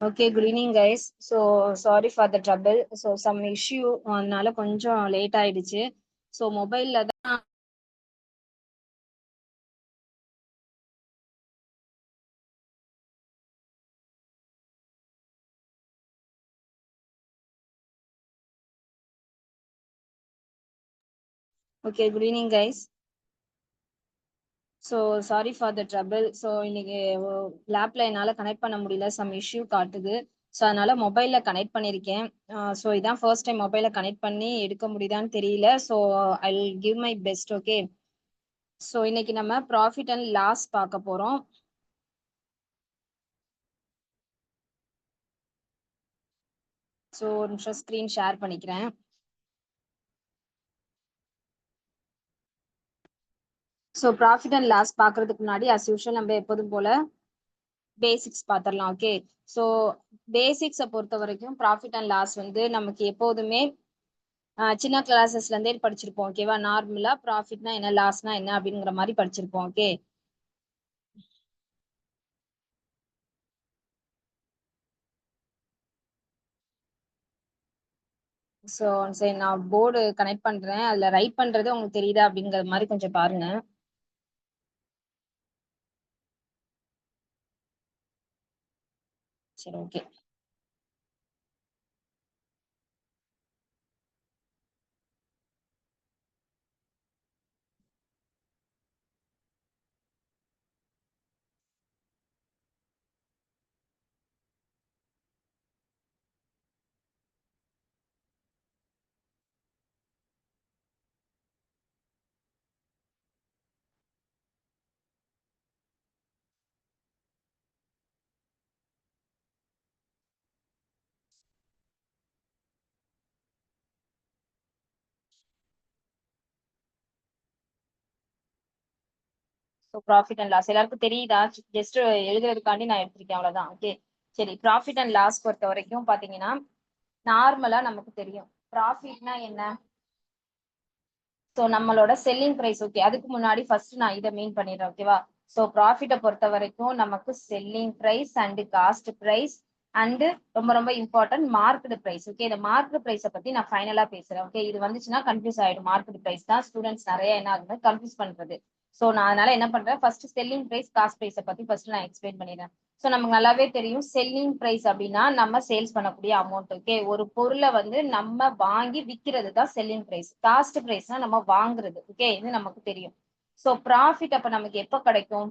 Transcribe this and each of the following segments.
Okay, good evening guys. So sorry for the trouble. So some issue அதனால கொஞ்சம் late ஆயிடுச்சு. So மொபைல்ல தான் Okay, good evening guys. So sorry for the trouble. So இன்னைக்கு லேப்ல என்னால கனெக்ட் பண்ண முடியல, சம் இஷ்யூ காட்டுது. ஸோ அதனால மொபைல்ல கனெக்ட் பண்ணியிருக்கேன். ஸோ இதான் ஃபர்ஸ்ட் டைம் மொபைல கனெக்ட் பண்ணி எடுக்க முடியுதான்னு தெரியல. So I will give my best. Okay, so இன்னைக்கு நம்ம ப்ராஃபிட் அண்ட் லாஸ் பார்க்க போறோம். ஸோ ஒரு நிமிஷம் ஸ்க்ரீன் ஷேர் பண்ணிக்கிறேன். ஸோ ப்ராஃபிட் அண்ட் லாஸ் பார்க்கறதுக்கு முன்னாடி அஸ் யூஷுவல் நம்ம எப்போதும் போல பேசிக்ஸ் பார்த்துடலாம். ஓகே, ஸோ பேசிக்ஸை பொறுத்த வரைக்கும் ப்ராஃபிட் அண்ட் லாஸ் வந்து நமக்கு எப்போதுமே சின்ன கிளாஸஸ்ல இருந்தே படிச்சிருப்போம். ஓகேவா, நார்மலா ப்ராஃபிட்னா என்ன, லாஸ்னா என்ன அப்படிங்கிற மாதிரி படிச்சிருப்போம். ஓகே, ஸோ சரி நான் போர்டு கனெக்ட் பண்றேன், அதுல ரைட் பண்றது உங்களுக்கு தெரியுதா அப்படிங்கிற மாதிரி கொஞ்சம் பாருங்க. சரி, okay. So profit and loss எல்லாருக்கும் தெரியுதா? ஜஸ்ட் எழுதுறதுக்காண்டி நான் எடுத்திருக்கேன், அவ்வளவுதான். ஓகே, சரி. ப்ராஃபிட் அண்ட் லாஸ் பொறுத்த வரைக்கும் பாத்தீங்கன்னா நார்மலா நமக்கு தெரியும் ப்ராஃபிட்னா என்ன. ஸோ நம்மளோட செல்லிங் ப்ரைஸ். ஓகே, அதுக்கு முன்னாடி ஃபர்ஸ்ட் நான் இதை மீன் பண்ணிடுறேன். ஓகேவா, ஸோ ப்ராஃபிட்டை பொறுத்த வரைக்கும் நமக்கு selling price and cost price and ரொம்ப ரொம்ப இம்பார்ட்டன்ட் மார்க்கெட் ப்ரைஸ். ஓகே, இந்த மார்க்கெட் ப்ரைஸை பத்தி நான் ஃபைனலா பேசுறேன். ஓகே, இது வந்துச்சுன்னா கன்ஃபியூஸ் ஆயிடும். மார்க்கெட் ப்ரைஸ் தான் ஸ்டூடெண்ட்ஸ் நிறைய என்ன ஆகுது கன்ஃபியூஸ் பண்றது. ஸோ நான் அதனால என்ன பண்றேன், ஃபர்ஸ்ட் செல்லிங் ப்ரைஸ் காஸ்ட் ப்ரைஸை பத்தி ஃபர்ஸ்ட் நான் எக்ஸ்பிளைன் பண்ணிடுறேன். ஸோ நமக்கு நல்லாவே தெரியும் செல்லிங் ப்ரைஸ் அப்படின்னா நம்ம சேல்ஸ் பண்ணக்கூடிய அமௌண்ட். ஓகே, ஒரு பொருளை வந்து நம்ம வாங்கி விற்கிறது தான் செல்லிங் ப்ரைஸ். காஸ்ட் ப்ரைஸ்னா நம்ம வாங்குறது. ஓகே, இது நமக்கு தெரியும். ஸோ ப்ராஃபிட் அப்ப நமக்கு எப்போ கிடைக்கும்?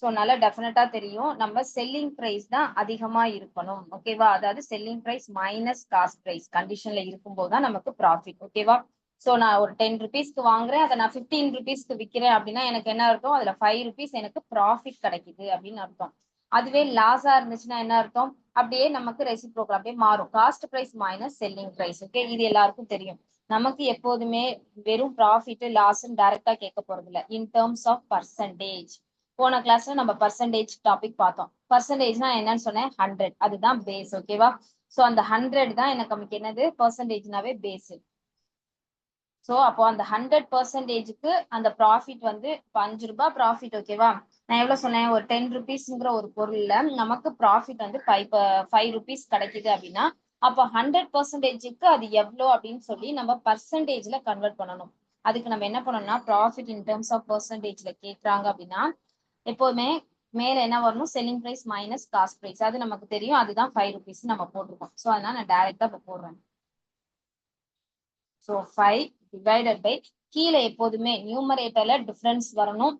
ஸோ நல்லா டெஃபினட்டா தெரியும், நம்ம செல்லிங் ப்ரைஸ் தான் அதிகமா இருக்கணும். ஓகேவா, அதாவது selling price minus cost price கண்டிஷன்ல இருக்கும்போது தான் நமக்கு ப்ராஃபிட். ஓகேவா, ஸோ நான் ஒரு 10 ருபீஸ்க்கு வாங்குறேன், அதை நான் 15 ருபீஸ்க்கு விற்கிறேன் அப்படின்னா எனக்கு என்ன அர்த்தம், அதுல 5 ருபீஸ் எனக்கு ப்ராஃபிட் கிடைக்குது அப்படின்னு அர்த்தம். அதுவே லாஸா இருந்துச்சுன்னா என்ன அர்த்தம், அப்படியே நமக்கு ரெசிப்ரோக்கல் அப்படியே மாறும். Cost price minus selling price. Okay, இது எல்லாருக்கும் தெரியும். நமக்கு எப்போதுமே வெறும் ப்ராஃபிட் லாஸ் டைரக்டா கேட்க போறது இல்லை, இன் டேர்ம்ஸ் ஆஃப் பர்சன்டேஜ். போன கிளாஸ்ல நம்ம பர்சன்டேஜ் டாபிக் பார்த்தோம். பர்சன்டேஜ்னா என்னன்னு சொன்னேன், 100. அதுதான் பேஸ். ஓகேவா, சோ அந்த 100 தான் எனக்கு நமக்கு என்னது, பர்சன்டேஜ்னாவே பேஸ். சோ அப்போ அந்த 100%க்கு அந்த ப்ராஃபிட் வந்து இப்போ 5 ரூபாய் ப்ராஃபிட். ஓகேவா, நான் எவ்வளவு சொன்னேன், ஒரு 10 ருபீஸ்ங்கிற ஒரு பொருள்ல நமக்கு ப்ராஃபிட் வந்து 5 ருபீஸ் கிடைக்குது அப்படின்னா அப்போ 100%க்கு அது எவ்வளோ அப்படின்னு சொல்லி நம்ம பர்சன்டேஜ்ல கன்வெர்ட் பண்ணணும். அதுக்கு நம்ம என்ன பண்ணணும்னா ப்ராஃபிட் இன் டேர்ம்ஸ் ஆஃப் பர்சன்டேஜ்ல கேட்கறாங்க அப்படின்னா எப்போதுமே மேல என்ன வரணும், selling price minus cost price. அது நமக்கு தெரியும், அதுதான் 5 ருபீஸ் நம்ம போட்டிருக்கோம். ஸோ அதனால நான் டைரக்டா இப்போ போடுறேன். ஸோ 5 டிவைடட் பை, கீழே எப்போதுமே நியூமரேட்டர்ல டிஃபரன்ஸ் வரணும்,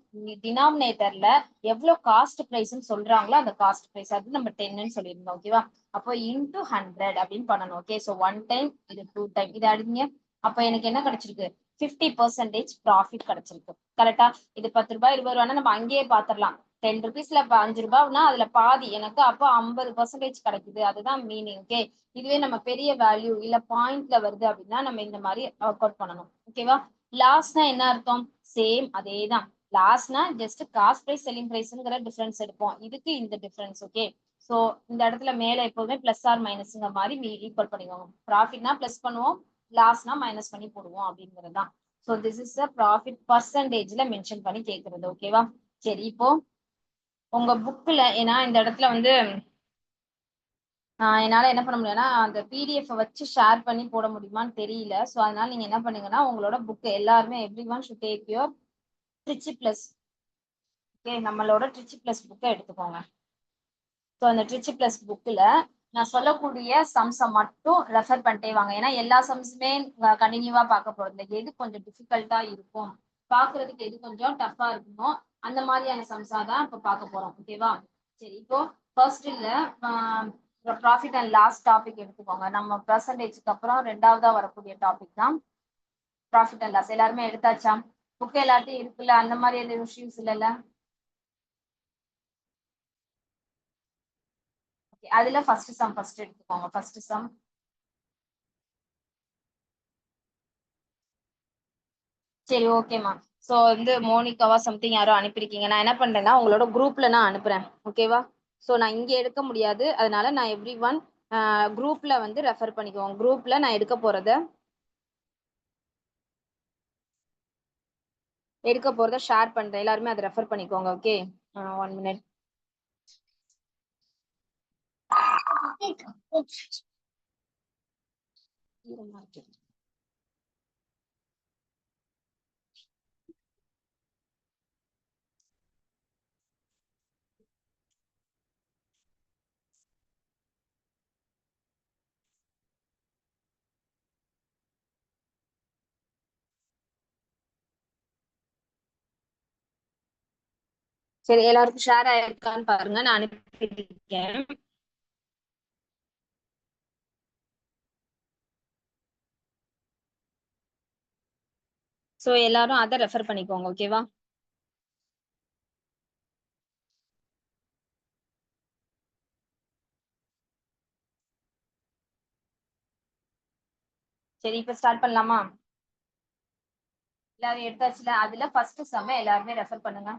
டினாமினேட்டர்ல எவ்வளவு காஸ்ட் பிரைஸ்ன்னு சொல்றாங்களோ அந்த காஸ்ட் பிரைஸ், அது நம்ம 10ன்னு சொல்லியிருந்தோம். ஓகேவா, அப்போ இன்டூ 100 அப்படின்னு பண்ணணும். ஓகே, ஸோ 1 டைம், இது 2 டைம், இது அடிங்க. அப்ப எனக்கு என்ன கிடைச்சிருக்கு, 50% ப்ராஃபிட் கிடைச்சிருக்கு. கரெக்டா, இது 10 ரூபாய் 20 ரூபாய்னா நம்ம அங்கேயே பாத்திரலாம். 10 ருபீஸ்ல 5 ரூபாய்னா அதுல பாதி எனக்கு அப்போ 50% கிடைக்குது. அதுதான் மீனிங். ஓகே, இதுவே நம்ம பெரிய வேல்யூ இல்ல பாயிண்ட்ல வருது அப்படின்னா நம்ம இந்த மாதிரி ஒர்க் அவுட் பண்ணணும். ஓகேவா, லாஸ்னா என்ன அர்த்தம், சேம் அதேதான். லாஸ்னா ஜஸ்ட் காஸ்ட் பிரைஸ் செல்லிங் பிரைஸ்ங்கிற டிஃபரன்ஸ் எடுப்போம், இதுக்கு இந்த டிஃபரன்ஸ். ஓகே, சோ இந்த இடத்துல மேல எப்போதுமே பிளஸ் ஆர் மைனஸ்ங்கிற மாதிரி ஈக்குவல் பண்ணிக்கோங்க. ப்ராஃபிட்னா பிளஸ் பண்ணுவோம், லாஸ்னா மைனஸ் பண்ணி போடுவோம் அப்படிங்கிறது தான். So this is a profit பர்சன்டேஜ்ல மென்ஷன் பண்ணி கேட்கறது. ஓகேவா, சரி. இப்போ உங்க புக்ல ஏன்னா இந்த இடத்துல வந்து என்னால என்ன பண்ண முடியும்னா அந்த பிடிஎஃப் வச்சு ஷேர் பண்ணி போட முடியுமான்னு தெரியல. ஸோ அதனால நீங்க என்ன பண்ணுங்கன்னா உங்களோட புக் எல்லாருமே every one should take your Trichy plus. Okay, நம்மளோட ட்ரிச்சி பிளஸ் புக்கை எடுத்துக்கோங்க. ஸோ அந்த ட்ரிச்சி பிளஸ் புக்கில் நான் சொல்லக்கூடிய சம்ஸை மட்டும் ரெஃபர் பண்ணிட்டே வாங்க. ஏன்னா எல்லா சம்ஸுமே கண்டினியூவா பார்க்க போறது. எது கொஞ்சம் டிஃபிகல்ட்டா இருக்கும், பார்க்கறதுக்கு எது கொஞ்சம் டஃப்பா இருக்குமோ அந்த மாதிரியான சம்ஸா தான் இப்போ பார்க்க போறோம். ஓகேவா? சரி, இப்போ ஃபர்ஸ்ட் இல்ல ப்ராஃபிட் அண்ட் லாஸ் டாபிக் எடுத்துக்கோங்க. நம்ம பெர்சன்டேஜ்க்கு அப்புறம் ரெண்டாவதா வரக்கூடிய டாபிக் தான் ப்ராஃபிட் அண்ட் லாஸ். எல்லாருமே எடுத்தாச்சா? புக் எல்லாத்தையும் இருக்குல்ல, அந்த மாதிரி எதுவும் இஷ்யூஸ் இல்லைல்ல? அதுல ஃபர்ஸ்ட் சம் ஃபர்ஸ்ட் எடுத்துக்கோங்க. ஃபர்ஸ்ட் சம் சரி, ஓகேமா. ஸோ வந்து மோனிகாவா சம்திங் யாரோ அனுப்பியிருக்கீங்க. நான் என்ன பண்றேன்னா உங்களோட குரூப்ல நான் அனுப்புறேன். ஓகேவா? ஸோ நான் இங்க எடுக்க முடியாது, அதனால நான் எவ்ரி ஒன் குரூப்ல வந்து ரெஃபர் பண்ணிக்குவோம். குரூப்ல நான் எடுக்க போறத ஷேர் பண்றேன். எல்லாருமே அதை ரெஃபர் பண்ணிக்கோங்க. Okay, 1 minute. சரி, எல்லாருக்கும் ஷேர் ஆயிருக்கான்னு பாருங்க. நான் அனுப்பியிருக்கேன். ஸோ எல்லாரும் அதை ரெஃபர் பண்ணிக்கோங்க. ஓகேவா? சரி, இப்ப ஸ்டார்ட் பண்ணலாமா? எல்லாரும் எடுத்தாச்சுல? அதுல ஃபர்ஸ்ட் சம் எல்லாருமே ரெஃபர் பண்ணுங்க.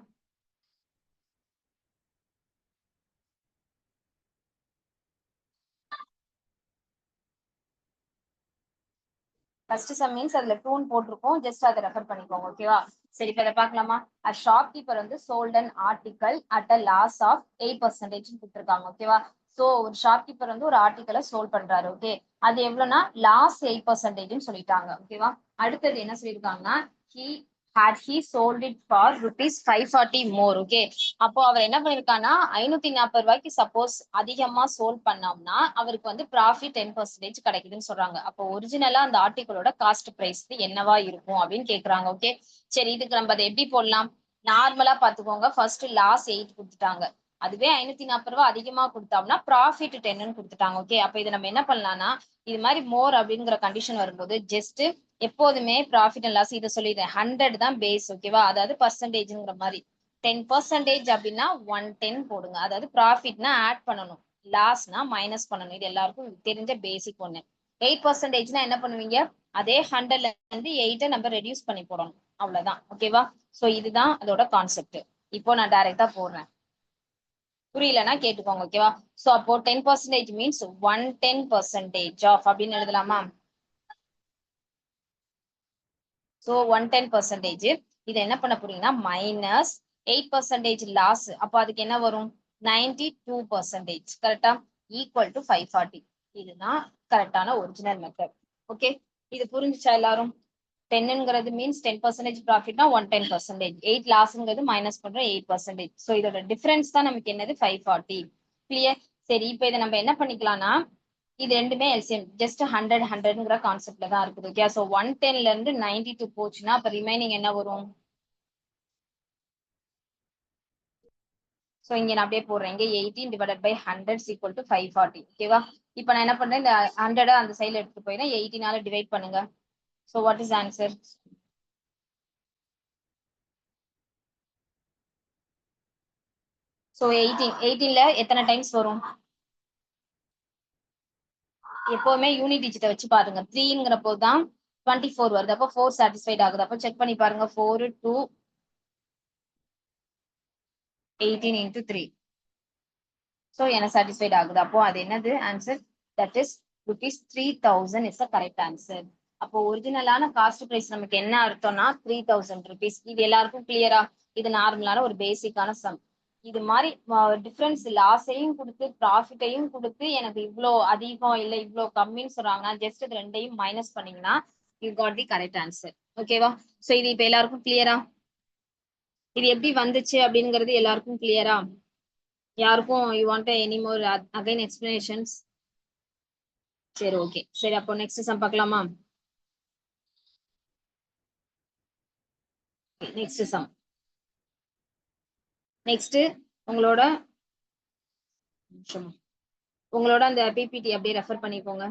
ஃபர்ஸ்ட் சம் மீன்ஸ் அதுல டூன் போட்டிருக்கோம், ஜஸ்ட் அதை ரெஃபர் பண்ணிக்கோங்க. ஓகேவா? சரி, இப்ப இதை பார்க்கலாமா? ஷாப்கீப்பர் வந்து sold an article at a loss of 8% கொடுத்துருக்காங்க. ஓகேவா? சோ ஒரு ஷாப்கீப்பர் வந்து ஒரு ஆர்டிகலை சோல்ட் பண்றாரு. ஓகே, அது எவ்வளவுனா லாஸ் 8% சொல்லிட்டாங்க. ஓகேவா? அடுத்தது என்ன சொல்லியிருக்காங்கன்னா he sold it for rupees 540 more. Okay, அப்போ அவர் என்ன பண்ணிருக்காங்கன்னா 540 ரூபாய்க்கு சப்போஸ் அதிகமா சோல்ட் பண்ணோம்னா அவருக்கு வந்து ப்ராஃபிட் 10% கிடைக்குதுன்னு சொல்றாங்க. அப்போ ஒரிஜினலா அந்த ஆர்டிகளோட காஸ்ட் பிரைஸ் என்னவா இருக்கும் அப்படின்னு கேக்குறாங்க. ஓகே, சரி, இதுக்கு நம்ம அதை எப்படி போடலாம்? நார்மலா பாத்துக்கோங்க. ஃபர்ஸ்ட் லாஸ் 8 கொடுத்துட்டாங்க, அதுவே 540 ரூபாய் அதிகமா கொடுத்தோம்னா ப்ராஃபிட் 10 கொடுத்துட்டாங்க. ஓகே, அப்ப இது நம்ம என்ன பண்ணலாம்னா இது மாதிரி மோர் அப்படிங்கிற கண்டிஷன் வரும்போது ஜஸ்ட் எப்போதுமே ப்ராஃபிட் அண்ட் லாஸ் இதை சொல்லிடுறேன், 100 தான் பேஸ். ஓகேவா? அதாவது பர்சன்டேஜ்ங்கிற மாதிரி 10% அப்படின்னா 110 போடுங்க. அதாவது ப்ராஃபிட்னா ஆட் பண்ணணும், லாஸ்னா மைனஸ் பண்ணணும். இது எல்லாருக்கும் தெரிஞ்ச பேசிக் ஒண்ணு. 8%னா என்ன பண்ணுவீங்க? அதே 100ல இருந்து 8 நம்ம ரெடியூஸ் பண்ணி போடணும், அவ்வளவுதான். ஓகேவா? சோ இதுதான் அதோட கான்செப்ட். இப்போ நான் டைரக்டா போடுறேன், புரியலன்னா கேட்டுக்கோங்க. ஓகேவா? சோ அப்போ 10% மீன்ஸ் 110% ஆஃப் அப்படின்னு எழுதலாமா? ஸோ 110%. இதை என்ன பண்ண போறீங்கன்னா மைனஸ் 8% லாஸ். அப்போ அதுக்கு என்ன வரும்? 92%. கரெக்டா? Equal to 540. இதுதான் கரெக்டான ஒரிஜினல் மெத்தட். ஓகே, இது புரிஞ்சுச்சா எல்லாரும்? 10ங்கிறது மீன்ஸ் 10% ப்ராஃபிட்னா 110%, 8 லாஸ்ங்கிறது மைனஸ் பண்ற 8%. ஸோ இதோட டிஃபரன்ஸ் தான் நமக்கு என்னது? 540. கிளியர்? சரி, இப்போ இதை நம்ம என்ன பண்ணிக்கலாம்னா இது ரெண்டுமே எல்சிஎம் ஜஸ்ட் 100 கான்செப்ட்ல தான் இருக்குது. ஓகே, ஸோ 110ல இருந்து 92 போச்சுன்னா அப்ப ரிமைனிங் என்ன வரும்? ஸோ இங்க நான் அப்படியே போடுறேன், இங்க 18 டிவைடட் பை 100 ஈக்குவல் டு 540. ஓகேவா? இப்போ நான் என்ன பண்றேன், இந்த 100 அந்த சைட்ல எடுத்துட்டு போயினா 18ஆல டிவைட் பண்ணுங்க. So what is answer? So 18ல எத்தனை டைம்ஸ் வரும்? எப்பவுமே யூனிட் டிஜிட்டை வச்சு பாருங்க. 3ங்கிறப்போ தான் 24 வருது. அப்போ 4 சாட்டிஸ்ஃபைட் ஆகுது. அப்போ செக் பண்ணி பாருங்க. 4 2 18 into 3. ஸோ என்ன சாட்டிஸ்ஃபைட் ஆகுது. அப்போ அது என்னது answer? That is ₹3000 is a correct answer. அப்போ ஒரிஜினலான காஸ்ட் பிரைஸ் நமக்கு என்ன அர்த்தம்னா ₹3000. இது எல்லாருக்கும் கிளியரா? இது நார்மலான ஒரு பேசிக்கான சம். இது மாதிரி டிஃபரன்ஸ் லாஸையும் கொடுத்து ப்ராஃபிட்டையும் கொடுத்து எனக்கு இவ்வளோ அதிகம் இல்ல இவ்வளோ கம்மின்னு சொல்றாங்கன்னா ஜஸ்ட் இது ரெண்டையும் மைனஸ் பண்ணீங்கன்னா you got the correct answer. ஓகேவா? சோ இது இப்ப எல்லாருக்கும் கிளியரா? இது எப்படி வந்துச்சு அப்படிங்கிறது எல்லாருக்கும் கிளியரா? யாருக்கும் you want any more again explanations? சரி ஓகே. சரி அப்போ நெக்ஸ்ட் சம் பார்க்கலாமா? Next sum. நெக்ஸ்ட் உங்களோட அந்த பிபிடி அப்படியே ரெஃபர் பண்ணிக்கோங்க.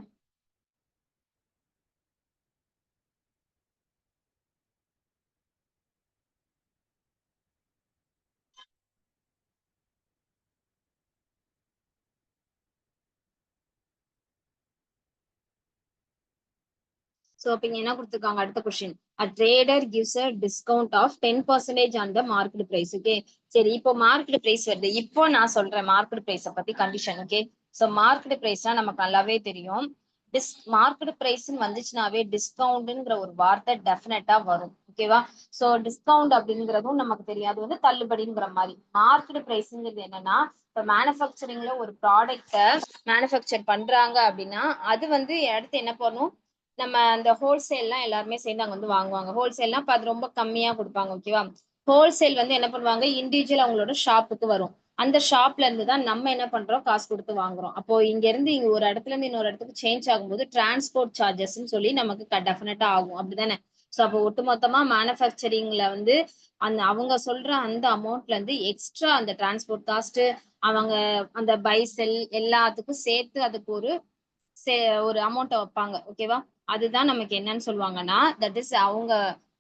So, அப்ப இங்க என்ன கொடுத்திருக்காங்க அடுத்த question. A trader gives a discount of 10% on the market price. Okay. சரி இப்போ மார்க்கெட் பிரைஸ் வருது. இப்போ நான் சொல்றேன் மார்க்கெட் பிரைஸ பத்தி கண்டிஷன். ஓகே. சோ மார்க்கெட் பிரைஸ்னா நமக்கு நல்லாவே தெரியும். மார்க்கெட் பிரைஸ் வந்துச்சுனாவே டிஸ்கவுண்ட்ங்கிற ஒரு வார்த்தை டெஃபினட்டா வரும். ஓகேவா? சோ டிஸ்கவுண்ட் அப்படிங்கிறதும் நமக்கு தெரியும். அது வந்து தள்ளுபடிங்கிற மாதிரி. மார்க்கெட் பிரைஸ்ங்கிறது என்னன்னா இப்ப மேனுஃபேக்சரிங்ல ஒரு ப்ராடக்ட மேனுஃபேக்சர் பண்றாங்க அப்படின்னா அது வந்து அடுத்து என்ன பண்ணும், நம்ம அந்த ஹோல்சேல்லாம் எல்லாருமே சேர்ந்து அங்க வந்து வாங்குவாங்க. ஹோல்சேல்லாம் அது ரொம்ப கம்மியா கொடுப்பாங்க. ஓகேவா? ஹோல்சேல் வந்து என்ன பண்ணுவாங்க, இண்டிவிஜுவல் அவங்களோட ஷாப்புக்கு வரும். அந்த ஷாப்ல இருந்து தான் நம்ம என்ன பண்றோம், காசு கொடுத்து வாங்குறோம். அப்போ இங்க இருந்து இங்க ஒரு இடத்துல இருந்து இன்னொரு இடத்துக்கு சேஞ்ச் ஆகும்போது டிரான்ஸ்போர்ட் சார்ஜஸ்ன்னு சொல்லி நமக்கு டெஃபினட்டா ஆகும். அப்படிதானே? சோ அப்போ ஒட்டுமொத்தமா மேனுஃபேக்சரிங்ல வந்து அந்த அவங்க சொல்ற அந்த அமௌண்ட்ல இருந்து எக்ஸ்ட்ரா அந்த டிரான்ஸ்போர்ட் காஸ்ட் அவங்க அந்த பை செல் எல்லாத்துக்கும் சேர்த்து அதுக்கு ஒரு அமௌண்ட்டை வைப்பாங்க. ஓகேவா? அதுதான் நமக்கு என்னன்னு சொல்லுவாங்கன்னா தட் இஸ் அவங்க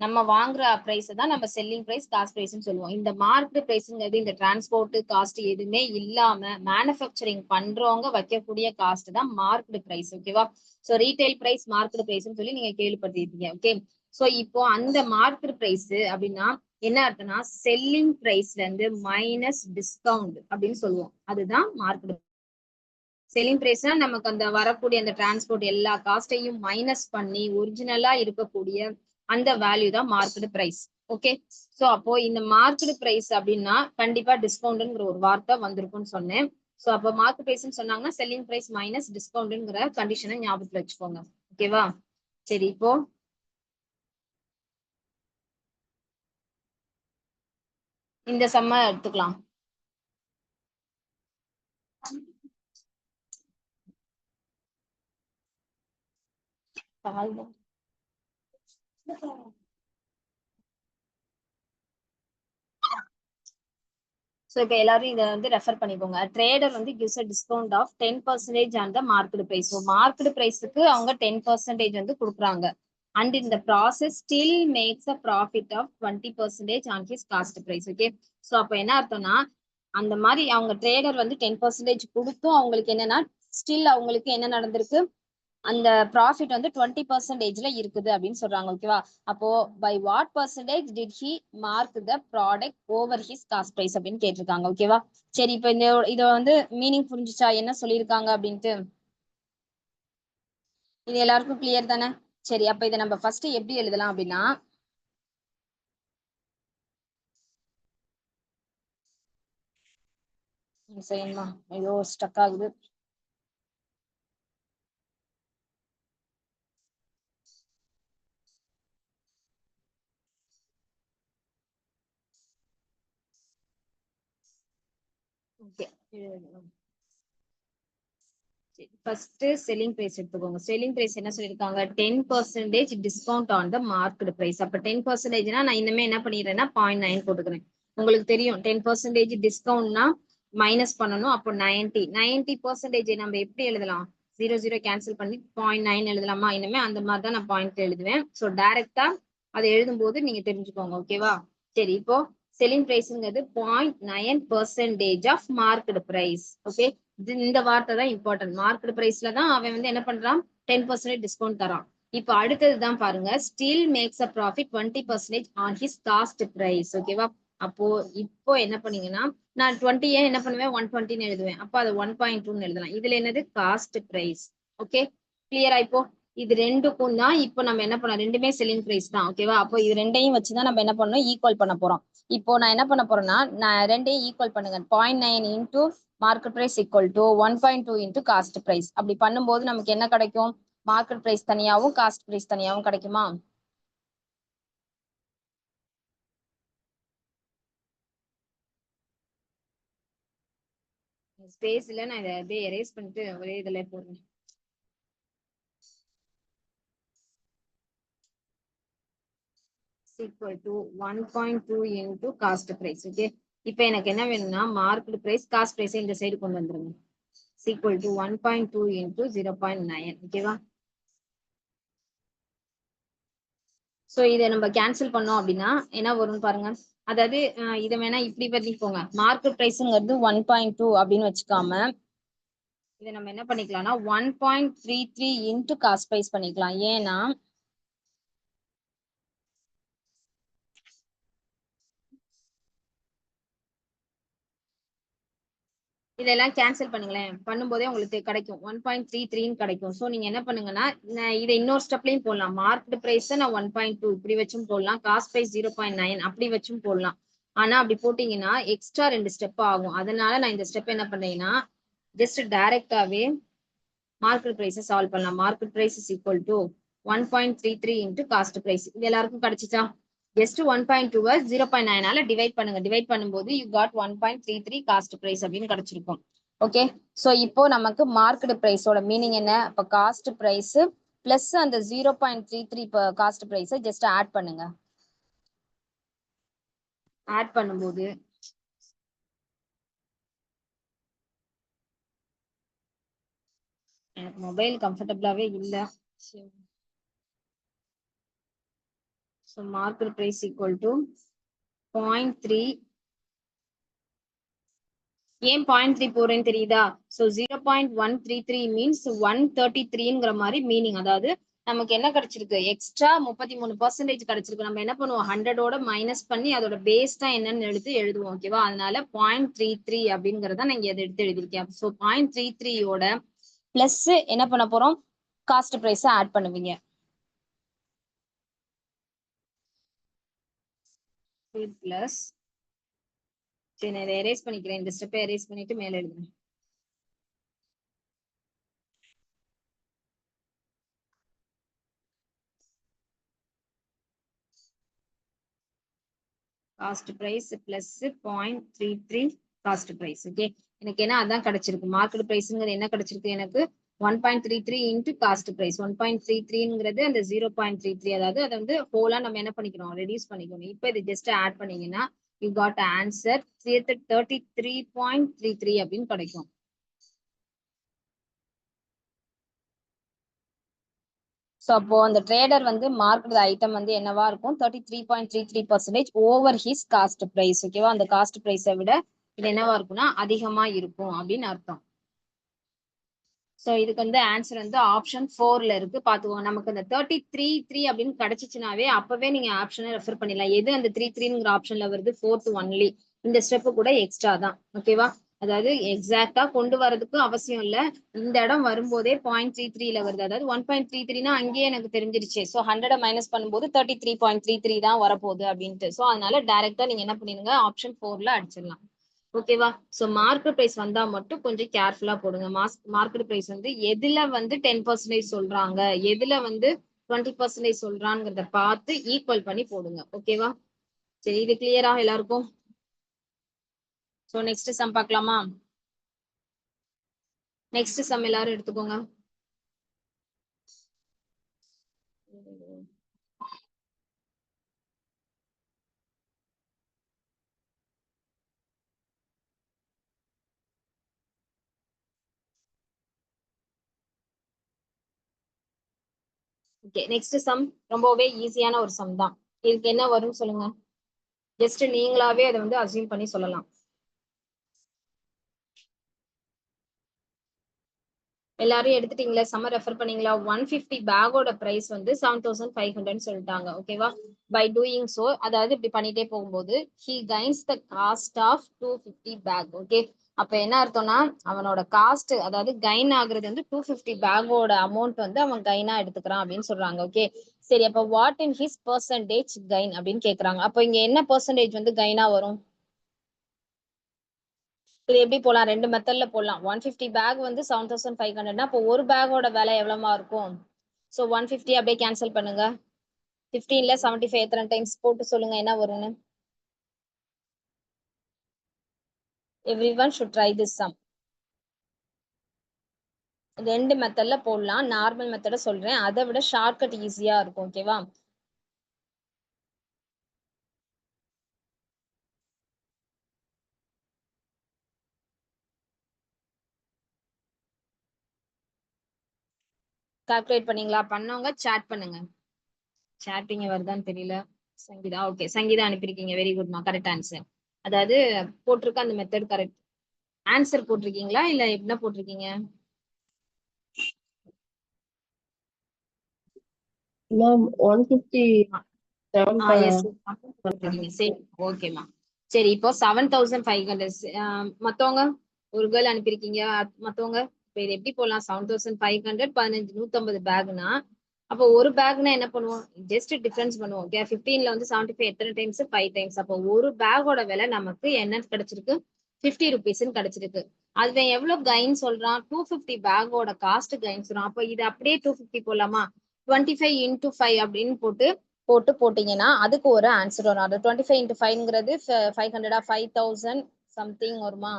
நம்ம வாங்குற பிரைஸ் தான் நம்ம செல்லிங் பிரைஸ் காஸ்ட் பிரைஸ்ன்னு சொல்லுவோம். இந்த மார்க்கெட் பிரைஸ்ங்கிறது இந்த டிரான்ஸ்போர்ட் காஸ்ட் எதுவுமே இல்லாம மேனுஃபேக்சரிங் பண்றவங்க வைக்கக்கூடிய காஸ்ட் தான் மார்க்கெட் பிரைஸ். ஓகேவா? சோ ரீட்டைல் பிரைஸ் மார்க்கெட் பிரைஸ்ன்னு சொல்லி நீங்க கேள்விப்பட்டிருப்பீங்க. ஓகே. சோ இப்போ அந்த மார்க்கெட் பிரைஸ் அப்படின்னா என்ன அர்த்தம்னா செல்லிங் பிரைஸ்ல இருந்து மைனஸ் டிஸ்கவுண்ட் அப்படின்னு சொல்லுவோம். அதுதான் மார்க்கெட். செல்லிங் பிரைஸ்னா நமக்கு அந்த வரக்கூடிய அந்த டிரான்ஸ்போர்ட் எல்லா காஸ்டையும் மைனஸ் பண்ணி ஒரிஜினலா இருக்கக்கூடிய அந்த வேல்யூ தான் மார்க்கெட் பிரைஸ். ஓகே. சோ அப்போ இந்த மார்க்கெட் பிரைஸ் அப்படின்னா கண்டிப்பா டிஸ்கவுண்ட்ங்கிற ஒரு வார்த்தை வந்திருக்கும்னு சொன்னேன். சோ அப்போ மார்க்கெட் பிரைஸ்ன்னு சொன்னாங்கன்னா செல்லிங் பிரைஸ் மைனஸ் டிஸ்கவுண்ட்ங்கிற கண்டிஷனை ஞாபகத்துல வச்சுக்கோங்க. ஓகேவா? சரி இப்போ இந்த சம்ம எடுத்துக்கலாம். சோ இப்ப எல்லாரும் இதை வந்து ரெஃபர் பண்ணிக்கோங்க. ட்ரேடர் வந்து gives a discount of 10% on the market price. So market பிரைஸுக்கு அவங்க 10% வந்து கொடுக்குறாங்க. அண்ட் இந்த process still makes a profit of 20% on his cost price. Okay. So அப்போ என்ன அர்த்தம்னா அந்த மாதிரி அவங்க ட்ரேடர் வந்து 10% கொடுத்தும் அவங்களுக்கு என்னன்னா ஸ்டில் அவங்களுக்கு என்ன நடந்திருக்கு, அந்த ப்ராஃபிட் வந்து 20%ல இருக்குது அப்படின்னு சொல்றாங்க. ஓகேவா? அப்போ by what percentage did he mark the product over his cost price அப்படின்னு கேட்டிருக்காங்க. ஓகேவா? சரி இப்ப இத வந்து மீனிங் புரிஞ்சுச்சா என்ன சொல்லியிருக்காங்க அப்படின்ட்டு? இது எல்லாருக்கும் கிளியர் தானே? சரி அப்ப இதை நம்ம ஃபர்ஸ்ட் எப்படி எழுதலாம் அப்படின்னா சரிங்களா, ஐயோ ஸ்டக் ஆகுது. ஓகே. ஃபர்ஸ்ட் செல்லிங் பிரைஸ் எடுத்துக்கோங்க. செல்லிங் பிரைஸ் என்ன சொல்லியிருக்காங்க, 10% discount on the market price. அப்ப 10%னா நான் இன்னுமே என்ன பண்ணிடுறேன்னா 0.9 போட்டுக்கிறேன். உங்களுக்கு தெரியும் 10% டிஸ்கவுண்ட்னா மைனஸ் பண்ணணும். அப்போ 90% நம்ம எப்படி எழுதலாம், 0 கேன்சல் பண்ணி 0.9 எழுதலாமா? இனிமே அந்த மாதிரி தான் நான் பாயிண்ட் எழுதுவேன். ஸோ டைரக்டா அதை எழுதும் போது நீங்க தெரிஞ்சுக்கோங்க. ஓகேவா? சரி இப்போ செல்லிங் பிரைஸ்ங்கிறது 0.9% ஆஃப் மார்க்கெட் பிரைஸ். ஓகே. இந்த வார்த்தை தான் இம்பார்ட்டன்ட். மார்க்கெட் பிரைஸ்ல தான் அவன் வந்து என்ன பண்றான், 10% டிஸ்கவுண்ட் தரான். இப்ப அடுத்ததுதான் பாருங்க, still makes a profit 20% on his cost price. ஓகேவா? அப்போ இப்போ என்ன பண்ணீங்கன்னா நான் 20 என்ன பண்ணுவேன், 120 எழுதுவேன். அப்போ அது 1.2 எழுதலாம். இதுல என்னது காஸ்ட் பிரைஸ். ஓகே. கிளியரா? இப்போ இது ரெண்டுக்கும் தான் இப்போ நம்ம என்ன பண்ணோம், ரெண்டுமே செல்லிங் பிரைஸ் தான். ஓகேவா? அப்போ இது ரெண்டையும் வச்சுதான் நம்ம என்ன பண்ணணும், ஈக்குவல் பண்ண போறோம். இப்போ நான் என்ன பண்ண போறேன்னா, நான் ரெண்டையும் ஈக்குவல் பண்ணுங்க. 0.9 into market price equal to 1.2 into cost price. அப்படி பண்ணும்போது நமக்கு என்ன கிடைக்கும், மார்க்கெட் பிரைஸ் தனியாவும் காஸ்ட் பிரைஸ் தனியாவும் கிடைக்குமா? ஸ்பேஸ்ல நான் இதை அப்படியே எரேஸ் பண்ணிட்டு ஒரே இதுல போடுறேன். equal to 1.2 into cost price. Okay, இப்போ எனக்கு என்ன வேணும்னா மார்க்கெட் பிரைஸ் காஸ்ட் பிரைஸ் இந்த சைடு கொண்டு வந்துருங்க. equal to 1.2 into 0.9. ஓகேவா? சோ இதை நம்ம கேன்சல் பண்ணோம் அப்படின்னா என்ன வரும்னு பாருங்க. அதாவது இதை வேணா இப்படி பண்ணிக்கோங்க. மார்க்கெட் பிரைஸ்ங்கிறது 1.2 அப்படின்னு வச்சுக்காம இதை நம்ம என்ன பண்ணிக்கலாம்னா 1.33 இன்டு காஸ்ட் பிரைஸ் பண்ணிக்கலாம். ஏன்னா இதெல்லாம் கேன்சல் பண்ணுங்களேன். பண்ணும்போதே உங்களுக்கு கிடைக்கும் 1.33 கிடைக்கும். ஸோ நீங்க என்ன பண்ணுங்கன்னா இதை இன்னொரு ஸ்டெப்லயும் போடலாம். மார்க்கெட் பிரைஸ் நான் 1.2 இப்படி வச்சும் போடலாம், காஸ்ட் பிரைஸ் 0.9 அப்படி வச்சும் போடலாம். ஆனா அப்படி போட்டீங்கன்னா எக்ஸ்ட்ரா 2 ஸ்டெப் ஆகும். அதனால நான் இந்த ஸ்டெப் என்ன பண்ணேன்னா ஜஸ்ட் டைரக்டாவே மார்க்கெட் பிரைஸை சால்வ் பண்ணலாம். Market price is equal to 1.33 into cost price. இது எல்லாருக்கும் கிடைச்சிச்சா? ஜஸ்ட் 1.2 0.9 டிவைட் பண்ணுங்க. டிவைட் பண்ணும்போது யூ காட் 1.33 காஸ்ட் பிரைஸ் அப்படின்னு கிடைச்சிருக்கும். ஓகே, சோ இப்போ நமக்கு மார்க்கெட் பிரைஸோட மீனிங் என்ன? இப்போ காஸ்ட் பிரைஸ் பிளஸ் அந்த 0.33 காஸ்ட் பிரைஸ் ஜஸ்ட் ஆட் பண்ணுங்க. ஆட் பண்ணும்போது எனக்கு மொபைல் கம்ஃபர்டபுளாவே இல்லை. So market price equal to 0.3. ஏன் 0.3 போறேன்னு தெரியுதா? ஸோ 0.133 மீன்ஸ் 133ங்கிற மாதிரி மீனிங். அதாவது நமக்கு என்ன கிடைச்சிருக்கு, எக்ஸ்ட்ரா 33% கிடைச்சிருக்கு. நம்ம என்ன பண்ணுவோம், 100ஓட மைனஸ் பண்ணி அதோட பேஸ் தான் என்னன்னு எழுதுவோம். ஓகேவா? அதனால 0.33 அப்படிங்கறத நான் இங்க எடுத்து எழுதிருக்கேன். ஸோ 0.33யோட பிளஸ் என்ன பண்ண போறோம், காஸ்ட் பிரைஸ் ஆட் பண்ணுவீங்க. பிளஸ் சரி, நான் இதை எரேஸ் பண்ணிக்கிறேன். இந்த ஸ்டெப்பை எரேஸ் பண்ணிட்டு மேல எழுதுறேன். Cost price plus 0.33 cost price. Okay, எனக்கு என்ன அதான் கிடைச்சிருக்கு. மார்க்கெட் பிரைஸ்ங்கிறது என்ன கிடைச்சிருக்கு எனக்கு, 1.33 இன்டு காஸ்ட் பிரைஸ். 1.33ங்கிறது அந்த 0.33, அதாவது அதை வந்து ஹோலா நம்ம என்ன பண்ணிக்கிறோம், ரெடியூஸ் பண்ணிக்கணும். இப்போ இது ஜஸ்ட் ஆட் பண்ணீங்கன்னா யூ காட் ஆன்சர் 33.33 அப்படின்னு கிடைக்கும். ஸோ அப்போ அந்த ட்ரேடர் வந்து மார்க்கெட் ஐட்டம் வந்து என்னவா இருக்கும், 33.33% ஓவர் ஹிஸ் காஸ்ட் பிரைஸ். ஓகேவா? அந்த காஸ்ட் பிரைஸை விட இது என்னவா இருக்கும்னா அதிகமா இருக்கும் அப்படின்னு அர்த்தம். ஸோ இதுக்கு வந்து ஆன்சர் வந்து ஆப்ஷன் 4ல இருக்கு. பாத்துக்கோங்க. நமக்கு அந்த 33.3 அப்படின்னு கிடைச்சிச்சுனாவே அப்பவே நீங்க ஆப்ஷனை ரெஃபர் பண்ணிடலாம். எது அந்த 33ங்கிற ஆப்ஷன்ல வருது, 4th ஒன்லி. இந்த ஸ்டெப் கூட எக்ஸ்ட்ரா தான். ஓகேவா? அதாவது எக்ஸாக்டா கொண்டு வரதுக்கு அவசியம் இல்ல. இந்த இடம் வரும்போதே 0.33ல வருது. அதாவது 1.33னா அங்கேயே எனக்கு தெரிஞ்சிருச்சு. ஸோ 100 மைனஸ் பண்ணும்போது 33.33 தான் வரப்போகுது அப்படின்ட்டு. ஸோ அதனால டைரக்டா நீங்க என்ன பண்ணிருங்க, ஆப்ஷன் 4ல அடிச்சிடலாம். ஓகேவா? சோ மார்க்கெட் பிரைஸ் வந்தா மட்டும் கொஞ்சம் கேர்ஃபுல்லா போடுங்க. மார்க்கெட் பிரைஸ் வந்து எதுல வந்து 10% சொல்றாங்க, எதுல வந்து 20% சொல்றாங்கிறத பார்த்து ஈக்குவல் பண்ணி போடுங்க. ஓகேவா? சரி, இது கிளியரா எல்லாருக்கும்? சோ நெக்ஸ்ட் சம் பார்க்கலாமா? நெக்ஸ்ட் சம் எல்லாரும் எடுத்துக்கோங்க. ஓகே, நெக்ஸ்ட் சம் ரொம்பவே ஈஸியான ஒரு சம் தான். இதுக்கு என்ன வரும்னு சொல்லுங்க. ஜஸ்ட் நீங்களாவே அதை வந்து அசியூம் பண்ணி சொல்லலாம். எல்லாரும் எடுத்துட்டீங்களா? சம்மர் ரெஃபர் பண்ணீங்களா? 150 பேக்கோட பிரைஸ் வந்து 7500 சொல்லிட்டாங்க. ஓகேவா? பை டூயிங் சோ, அதாவது இப்படி பண்ணிட்டே போகும்போது he gains the cost of 250 bag. Okay, அப்ப என்ன அர்த்தம்னா அவனோட காஸ்ட் அதாவது கைன் ஆகுறது வந்து 250 பேக்கோட அமௌண்ட் வந்து அவன் கைனா எடுத்துக்கிறான் அப்படின்னு சொல்றாங்க. ஓகே சரி, அப்ப வாட் இன் ஹிஸ் பெர்சன்டேஜ் கைன் அப்படின்னு கேக்குறாங்க. அப்ப இங்க என்ன பெர்சன்டேஜ் வந்து கைனா வரும்? இது எப்படி போலாம்? ரெண்டு மெத்தட்ல போடலாம். 150 பேக் வந்து 7500, அப்போ ஒரு பேக்கோட விலை எவ்வளவுமா இருக்கும்? சோ 150 அப்படியே கேன்சல் பண்ணுங்க. 15ல 75 எத்தனை டைம்ஸ் போட்டு சொல்லுங்க என்ன வரும்னு. Everyone should try this sum. ரெண்டு மெத்தட்ல போடலாம். நார்மல் மெத்தட சொல்றேன், அதை விட ஷார்ட்கட் ஈஸியா இருக்கும். ஓகேவா? கால்குலேட் பண்ணீங்களா? பண்ணவங்க சாட் பண்ணுங்க. சாட்டிங்க வருதான்னு தெரியல. சங்கீதா, ஓகே சங்கீதா அனுப்பியிருக்கீங்க. வெரி குட்மா, கரெக்ட் ஆன்சர். அதாவது போட்டிருக்க அந்த மெத்தட் கரெக்ட். ஆன்சர் போட்டிருக்கீங்களா இல்ல என்ன போட்டிருக்கீங்க? மேம் 157 எஸ் போட்டிருக்கீங்க. சரி ஓகேமா. சரி இப்போ 7500. மத்தவங்க ஒரு கேர்ள் அனுப்பியிருக்கீங்க. மத்தவங்க இப்போ இது எப்படி போடலாம்? 7500 15 150 பேக்னா அப்போ ஒரு பேக்னா என்ன பண்ணுவோம்? ஜஸ்ட் டிஃபரன்ஸ் பண்ணுவோம். ஓகே 15ல வந்து 75 எத்தனை டைம்ஸ்? 5 டைம்ஸ். அப்போ ஒரு பேக்கோட விலை நமக்கு என்ன கிடைச்சிருக்கு? 50 ருபீஸ்ன்னு கிடைச்சிருக்கு. அதுல எவ்வளவு கைன் சொல்றான்? 250 பேக்கோட காஸ்ட் கைன் சொல்றான். அப்போ இது அப்படியே 250 போடலாமா? 25 into 5 அப்படின்னு போட்டீங்கன்னா அதுக்கு ஒரு ஆன்சர் வரும். அது 25 into 5ங்கிறது 500 5000 சம்திங் வருமா?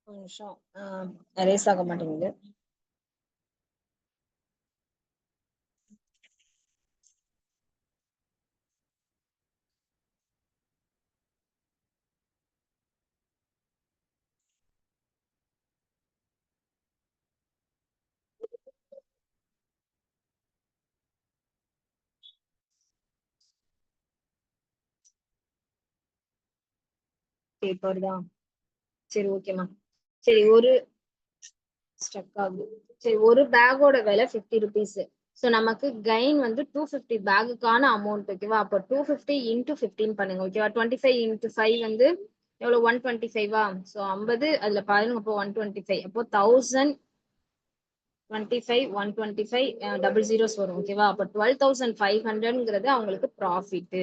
ஒரு நிமிஷம், erase ஆக மாட்டேங்குது. பேப்பர் தான். சரி ஓகேமா. சரி ஒரு ஸ்டக் ஆகுது. சரி ஒரு பேக்கோட விலை 50 ருபீஸ். ஸோ நமக்கு கைன் வந்து 250 பேக்குக்கான அமௌண்ட். ஓகேவா? அப்போ 250 into 15 பண்ணுங்க. ஓகேவா? 25 into 5 வந்து எவ்வளவு? 125. ஸோ 50 அதுல பாருங்க. அப்போ 125 அப்போ 1025 125 டபுள் ஜீரோஸ் வரும். ஓகேவா? அப்போ 12,500ங்கிறது அவங்களுக்கு ப்ராஃபிட்.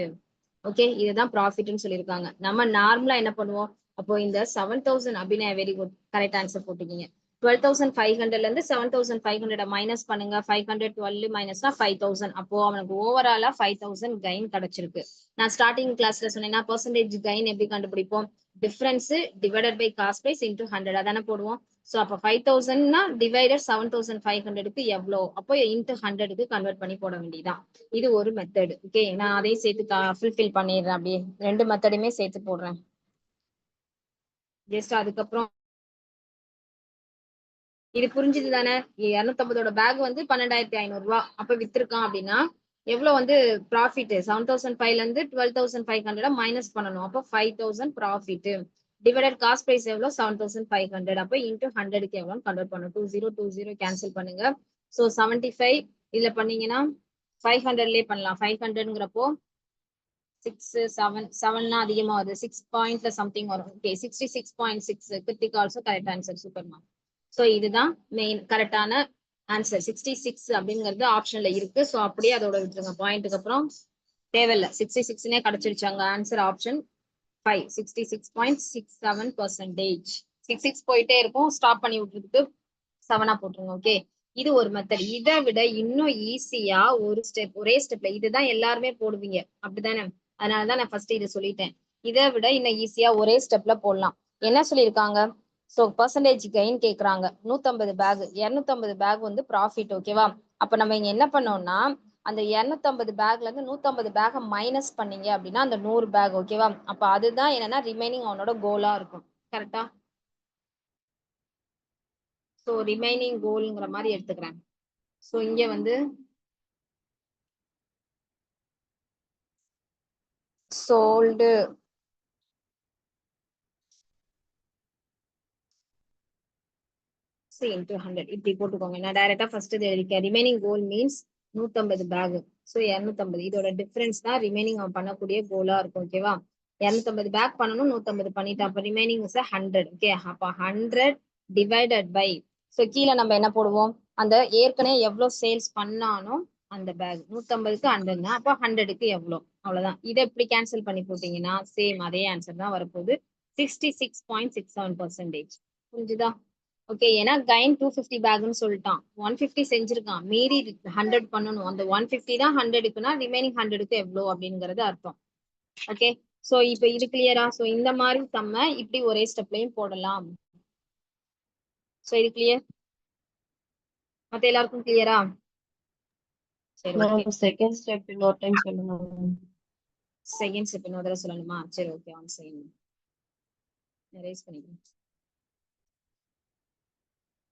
ஓகே இதுதான் ப்ராஃபிட்னு சொல்லியிருக்காங்க. நம்ம நார்மலா என்ன பண்ணுவோம்? அப்போ இந்த 7000 Abhinaya very good, correct answer போட்டீங்க. 12,500ல இருந்து 7,500 மைனஸ் பண்ணுங்க. 512 மைனஸ்னா 5000. அப்போ அவனுக்கு ஓவராலா 5000 கைன் கிடைச்சிருக்கு. நான் ஸ்டார்டிங் கிளாஸ்ல சொன்னேன்னா பெர்சன்டேஜ் கைன் எப்படி கண்டுபிடிப்போம்? Difference divided by cost price into 100 அதானே போடுவோம். சோ அப்ப 5000னா டிவைடட் 7500க்கு எவ்வளோ? அப்போ இன்டூ 100க்கு கன்வெர்ட் பண்ணி போட வேண்டியதான். இது ஒரு மெத்தட். ஓகே நான் அதையும் சேர்த்து ஃபுல்ஃபில் பண்ணிடுறேன். அப்படியே ரெண்டு மெத்தடுமே சேர்த்து போடுறேன். ஜஸ்ட் அதுக்கப்புறம் இது புரிஞ்சுது தானே? 250ஓட பேக் வந்து 12,500 அப்ப வித்திருக்கான் அப்படின்னா எவ்வளவு வந்து ப்ராஃபிட்? 7,500ல இருந்து 12,500 மைனஸ் பண்ணணும். அப்போ 5,000 ப்ராஃபிட். டிவைடட் காஸ்ட் பிரைஸ் எவ்வளவு? 7,500. அப்ப இன்டூ 100க்கு எவ்வளவு கன்வெர்ட் பண்ணும்? 20 கேன்சல் பண்ணுங்க. ஸோ 75 இதுல பண்ணீங்கன்னா 500லேயே பண்ணலாம். 500ங்கிறப்போ 6 7 அதிகமா வருது. 6 பாயிண்ட்ல சம்திங் வரும். Okay 66.6 Hrithik also correct answer. சூப்பர்மா. சோ இதுதான் மெயின் கரெக்டான ஆன்சர். 66 அப்படிங்கிறது ஆப்ஷன்ல இருக்கு. சோ அப்படியே அதோட விட்டுருங்க. பாயிண்ட்டுக்கு அப்புறம் தேவையில்ல. 66னே கிடைச்சிருச்சாங்க. Answer option 5 66.67%. 66 போயிட்டே இருக்கும். ஸ்டாப் பண்ணி விட்டுருக்கு 7 போட்டுருங்க. ஓகே இது ஒரு மெத்தட். இதை விட இன்னும் ஈஸியா ஒரு ஸ்டெப், ஒரே ஸ்டெப்ல இதுதான் எல்லாருமே போடுவீங்க அப்படிதானே? அதனாலதான் நான் ஃபர்ஸ்ட் இதை சொல்லிட்டேன். இதை விட இன்னும் ஈஸியா ஒரே ஸ்டெப்ல போடலாம். என்ன சொல்லியிருக்காங்க? சோ பர்சன்டேஜ் கைன் கேக்குறாங்க. 150 பேக் 250 பேக் வந்து ப்ராஃபிட். ஓகேவா? அப்ப நம்ம இங்க என்ன பண்ணோம்னா அந்த 250 பேக்ல இருந்து 150 பேக் மைனஸ் பண்ணீங்க அப்படின்னா அந்த 100 பேக். ஓகேவா? அப்ப அதுதான் என்னன்னா ரிமைனிங் அவனோட கோலா இருக்கும். கரெக்டா? சோ ரிமைனிங் கோல்ங்கிற மாதிரி எடுத்துக்கிறேன். சோ இங்க வந்து சோல்டு சி இன்டூ 100 இப்படி போட்டுக்கோங்க. நான் டைரக்டா ஃபர்ஸ்ட் இது எழுதிருக்கேன். ரிமைனிங் கோல் மீன்ஸ் 150 பேக். ஸோ 250 இதோட டிஃபரன்ஸ் தான் ரிமைனிங் அவன் பண்ணக்கூடிய கோலா இருக்கும். ஓகேவா? 250 பேக் பண்ணணும், 150 பண்ணிட்டான். அப்ப ரிமைனிங் இஸ் 100. ஓகே, அப்ப 100 டிவைடட் பை, ஸோ கீழே நம்ம என்ன போடுவோம், அந்த ஏற்கனவே எவ்வளவு சேல்ஸ் பண்ணானோ அந்த பேக் 150க்கு 100, அப்போ 100க்கு எவ்வளோ, அவ்வளவுதான். இதை எப்படி கேன்சல் பண்ணி போட்டீங்கன்னா சேம் அதே ஆன்சர் தான் வரப்போகுது. 66.67%. புரிஞ்சுதா? ஓகே, ஏன்னா கைன் 250 பேக்னு சொல்லிட்டான், 150 செஞ்சிருக்கான், மீறி 100 பண்ணணும். அந்த 150 தான் 100க்குனா ரிமைனிங் 100க்கு எவ்வளோ அப்படிங்கறது அர்த்தம். ஓகே, சோ இப்போ இது கிளியரா? சோ இந்த மாதிரி நம்ம இப்படி ஒரே ஸ்டெப்லயும் போடலாம். சோ இது கிளியர்? மத்த எல்லாருக்கும் கிளியரா? சரி, ஓகே. மேம் செகண்ட் ஸ்டெப் இன்னொரு டைம் சொல்லுங்க மேம். செகண்ட் ஸ்டெப் இன்னொரு தடவை சொல்லணுமா? சரி, ஓகே, ஆன் செய்யணும். எரேஸ் பண்ணிக்கிறேன்.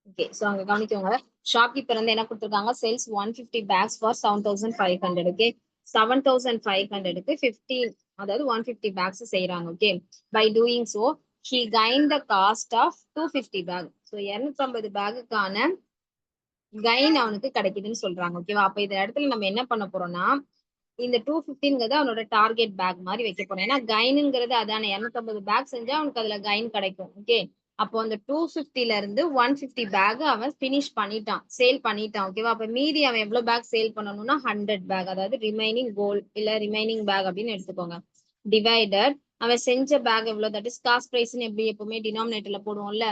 ஓகே, சோ அங்க கவனிக்கோங்க. ஷாப்கீப்பர் வந்து என்ன கொடுத்திருக்காங்க, சேல்ஸ் 150 பேக்ஸ் ஃபார் 7500. ஓகே, 7500க்கு 15, அதாவது 150 பேக்ஸ் செய்யறாங்க. Okay, by doing so he gained the cost of 250 bag. So 250 பேக்குக்கான கைன் அவனுக்கு கிடைக்குதுன்னு சொல்றாங்க. ஓகேவா? அப்ப இந்த இடத்துல நம்ம என்ன பண்ண போறோம்னா, இந்த 250ங்கிறது அவனோட டார்கெட் பேக் மாதிரி வைக்க போறோம். ஏன்னா கைனுங்கிறது அதான, 250 பேக் செஞ்சா அவனுக்கு அதுல கைன் கிடைக்கும். ஓகே, அப்போ அந்த 250ல இருந்து 150 பேக் அவன் பினிஷ் பண்ணிட்டான், சேல் பண்ணிட்டான். ஓகேவா? அப்ப மீதி அவன் எவ்வளவு பேக் சேல் பண்ணணும்னா 100 பேக், அதாவது ரிமைனிங் கோல் இல்ல ரிமைனிங் பேக் அப்படின்னு எடுத்துக்கோங்க. டிவைடட் அவன் செஞ்ச பேக் எவ்வளவு, தட் இஸ் காஸ்ட் பிரைஸ்ன்னு எப்படி எப்பவுமே டினாமினேட்டர்ல போடுவோம்ல,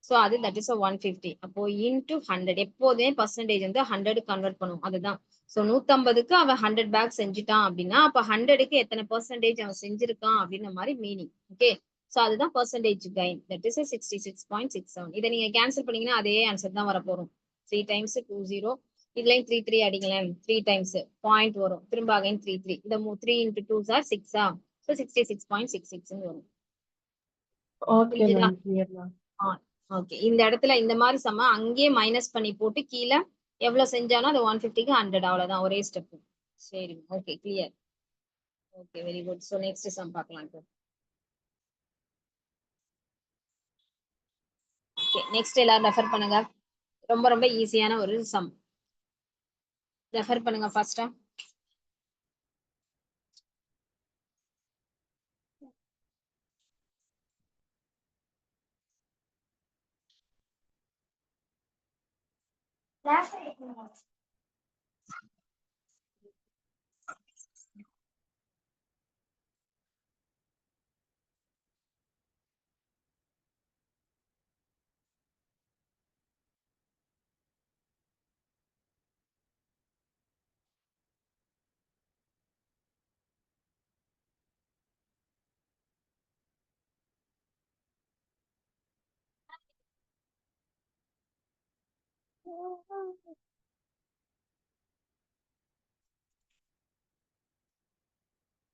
சோ அது தட் இஸ் 150. அப்போ இன்டூ 100, எப்போதுமே பர்சன்டேஜ் வந்து 100 கன்வெர்ட் பண்ணும், அதுதான். சோ 150க்கு அவன் 100 பேக் செஞ்சுட்டான் அப்படின்னா அப்ப 100க்கு எத்தனை பெர்சன்டேஜ் அவன் செஞ்சிருக்கான் அப்படின்ற மாதிரி மீனிங். ஓகே, சோ அதுதான் பெர்சன்டேஜ் கைன், தட் இஸ் 66.67. இதை நீங்க கேன்சல் பண்ணீங்கன்னா அதே ஆன்சர் தான் வரப்போறோம். 3 டைம்ஸ் 20, இதுலயும் 3 3 அடிங்களேன், 3 டைம்ஸ் பாயிண்ட் வரும், திரும்ப அகைன் 3 3, இந்த 3 into 2 are 6, so 66.66 வரும். Okay ma'am, clear ma'am. Okay, இந்த இடத்துல இந்த மாதிரி சம அங்கேயே மைனஸ் பண்ணி போட்டு கீழே எவ்வளவு செஞ்சானோ அது 150க்கு 100, அவ்வளவுதான், ஒரே ஸ்டெப். சரி, okay, clear. Okay, very good. So next sum பார்க்கலாம் இப்போ. ஓகே, நெக்ஸ்ட் எல்லாரும் ரெஃபர் பண்ணுங்க. ரொம்ப ரொம்ப ஈஸியான ஒரு சம். ரெஃபர் பண்ணுங்க ஃபர்ஸ்டா.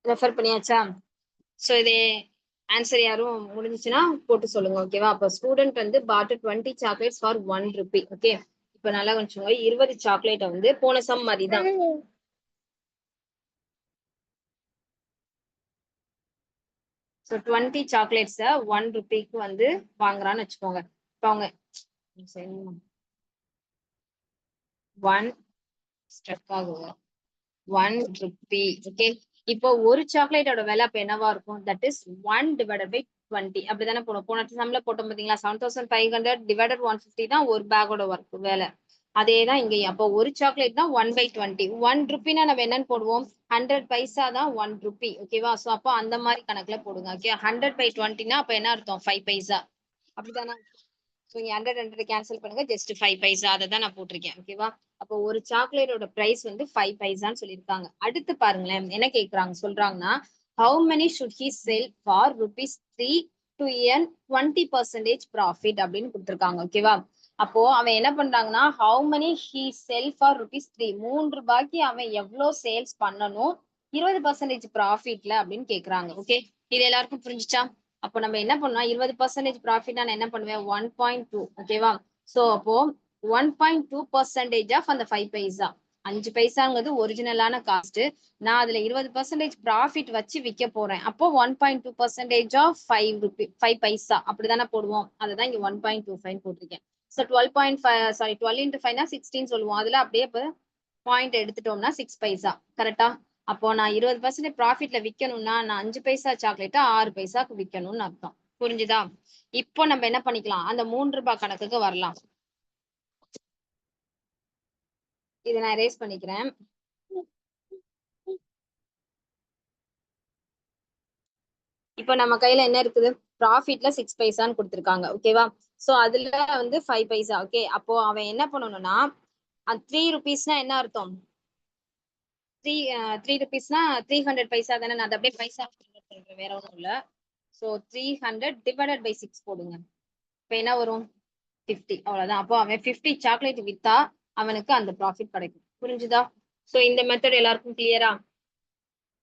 ரெஃபர் பண்ணியாச்சா? சோ இது ஆன்சர் யாரும் முடிஞ்சுச்சுன்னா போட்டு சொல்லுங்க. ஓகேவா? அப்ப ஸ்டூடெண்ட் வந்து பாட் 20 சாக்லேட்ஸ் ஃபார் 1 ரூபி. ஓகே, இப்ப நல்லா கொஞ்சம் 20 சாக்லேட்டை வந்து போன சம் மாதிரி தான். ஸோ 20 சாக்லேட்ஸை 1 ரூபிக்கு வந்து வாங்குறான்னு வச்சுக்கோங்க. இப்போ அவங்க 1 ஸ்டெப் ஆகுங்க, 1 ரூபி. ஓகே, இப்போ ஒரு சாக்லேட்டோட விலை அப்ப என்னவா இருக்கும், தட் இஸ் 1 டிவைடட் பை 20. அப்படிதானே போனோம், போன சம்ல போட்டோம் பாத்தீங்களா? 7500 டிவைடட் 150 தான் ஒரு பேக்கோட ஒர்க் வேலை. அதேதான் இங்க. அப்போ ஒரு சாக்லேட் தான் 1/20. 1 ரூபினா நம்ம என்னன்னு போடுவோம், 100 பைசா தான் 1 ரூபி. ஓகேவா? சோ அப்போ அந்த மாதிரி கணக்குல போடுங்க. ஓகே, 100/20னா அப்ப என்ன அர்த்தம், 5 பைசா. அப்படிதானே? ஸோ இங்க 100 கேன்சல் பண்ணுங்க, ஜஸ்ட் 5 பைசா, அதை தான் நான் போட்டிருக்கேன். ஓகேவா? அப்போ ஒரு சாக்லேட்டோட பிரைஸ் வந்து 5 பைசான்னு சொல்லியிருக்காங்க. அடுத்து பாருங்களேன் என்ன கேக்குறாங்க, சொல்றாங்கன்னா how many should he sell for ₹3 to earn 20% profit அப்படின்னு கொடுத்துருக்காங்க. ஓகேவா? அப்போ அவன் என்ன பண்றாங்கன்னா how many he sell for ₹3, 3 ரூபாய்க்கு அவன் எவ்வளவு சேல்ஸ் பண்ணணும் 20% ப்ராஃபிட்ல அப்படின்னு கேக்குறாங்க. ஓகே, இது எல்லாருக்கும் புரிஞ்சுச்சா? அப்போ நம்ம என்ன பண்ணலாம், 20% ப்ராஃபிட் நான் என்ன பண்ணுவேன், 1.2. ஓகேவா? சோ அப்போ 1.2% ஆஃப் அந்த 5 பைசா, 5 பைசாங்கிறது ஒரிஜினலான காஸ்ட், நான் அதுல 20% ப்ராஃபிட் வச்சு விற்க போறேன். அப்போ 1.2% ஆஃப் 5 பைசா அப்படிதானே போடுவோம், அதுதான் இங்க 1.25 போட்டிருக்கேன். ஸோ 12.5 சாரி 12 into 5 16 சொல்லுவோம். அதுல அப்படியே இப்போ பாயிண்ட் எடுத்துட்டோம்னா 6 பைசா கரெக்டா. அப்போ நான் 20% ப்ராஃபிட்ல விற்கணும்னா நான் 5 பைசா சாக்லேட்டை 6 பைசாக்கு விற்கணும்னு அர்த்தம். புரிஞ்சுதா? இப்போ நம்ம என்ன பண்ணிக்கலாம், அந்த 3 ரூபாய் கணக்குக்கு வரலாம். இதை நான் எரேஸ் பண்ணிக்கிறேன். இப்போ நம்ம கையில என்ன இருக்குது, ப்ராஃபிட்ல 6 பைசான்னு கொடுத்துருக்காங்க. ஓகேவா? சோ அதுல வந்து 5 பைசா. ஓகே, அப்போ அவன் என்ன பண்ணணும்னா 3 rupeesனா என்ன அர்த்தம், 3 rupeesனா 300 பைசா தானே. நான் அதை அப்படியே பைசா சொல்றேன், வேற ஒன்றும் இல்ல. ஸோ 300 டிவைடட் பை 6 போடுங்க. இப்போ என்ன வரும், 50. அவ்வளவுதான். அப்போ அவன் 50 சாக்லேட் வித்தா அவனுக்கு அந்த ப்ராஃபிட் கிடைக்கும். புரிஞ்சுதா? சோ இந்த மெத்தட் எல்லாருக்கும் கிளியரா?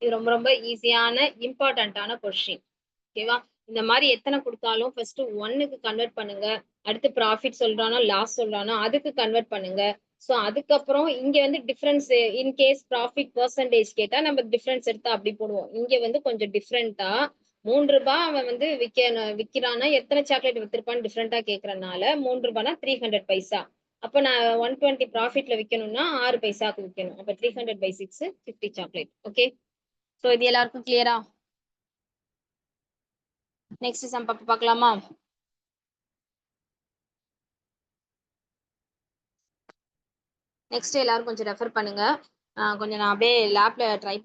இது ரொம்ப ரொம்ப ஈஸியான இம்பார்ட்டன்டான கொஸ்டின். ஓகேவா? இந்த மாதிரி எத்தனை கொடுத்தாலும் ஃபர்ஸ்ட் 1க்கு கன்வெர்ட் பண்ணுங்க. அடுத்து ப்ராஃபிட் சொல்றானோ லாஸ் சொல்றானோ அதுக்கு கன்வெர்ட் பண்ணுங்க. சோ அதுக்கப்புறம் இங்க வந்து difference, in case profit percentage கேட்டா நம்ம டிஃபரன்ஸ் எடுத்தா அப்படி போடுவோம். இங்க வந்து கொஞ்சம் டிஃப்ரெண்டா 3 ரூபாய் அவன் வந்து விக்கிறானா எத்தனை சாக்லேட் வித்திருப்பான்னு டிஃப்ரெண்டா கேக்குறதுனால 3 ரூபாய்னா 300 பைசா. அப்ப நான் 120 ப்ராஃபிட்ல விற்கணும்னா 6 பைசாக்கு விற்கணும். அப்ப 300 by 6 50 சாக்லேட். ஓகே, சோ இது எல்லாருக்கும் கிளியரா? நெக்ஸ்ட் சம் பார்க்கலாமா? நெக்ஸ்ட் எல்லாரும் கொஞ்சம் ரெஃபர் பண்ணுங்க. கொஞ்சம் நான் அப்படியே லேப்ல ட்ரை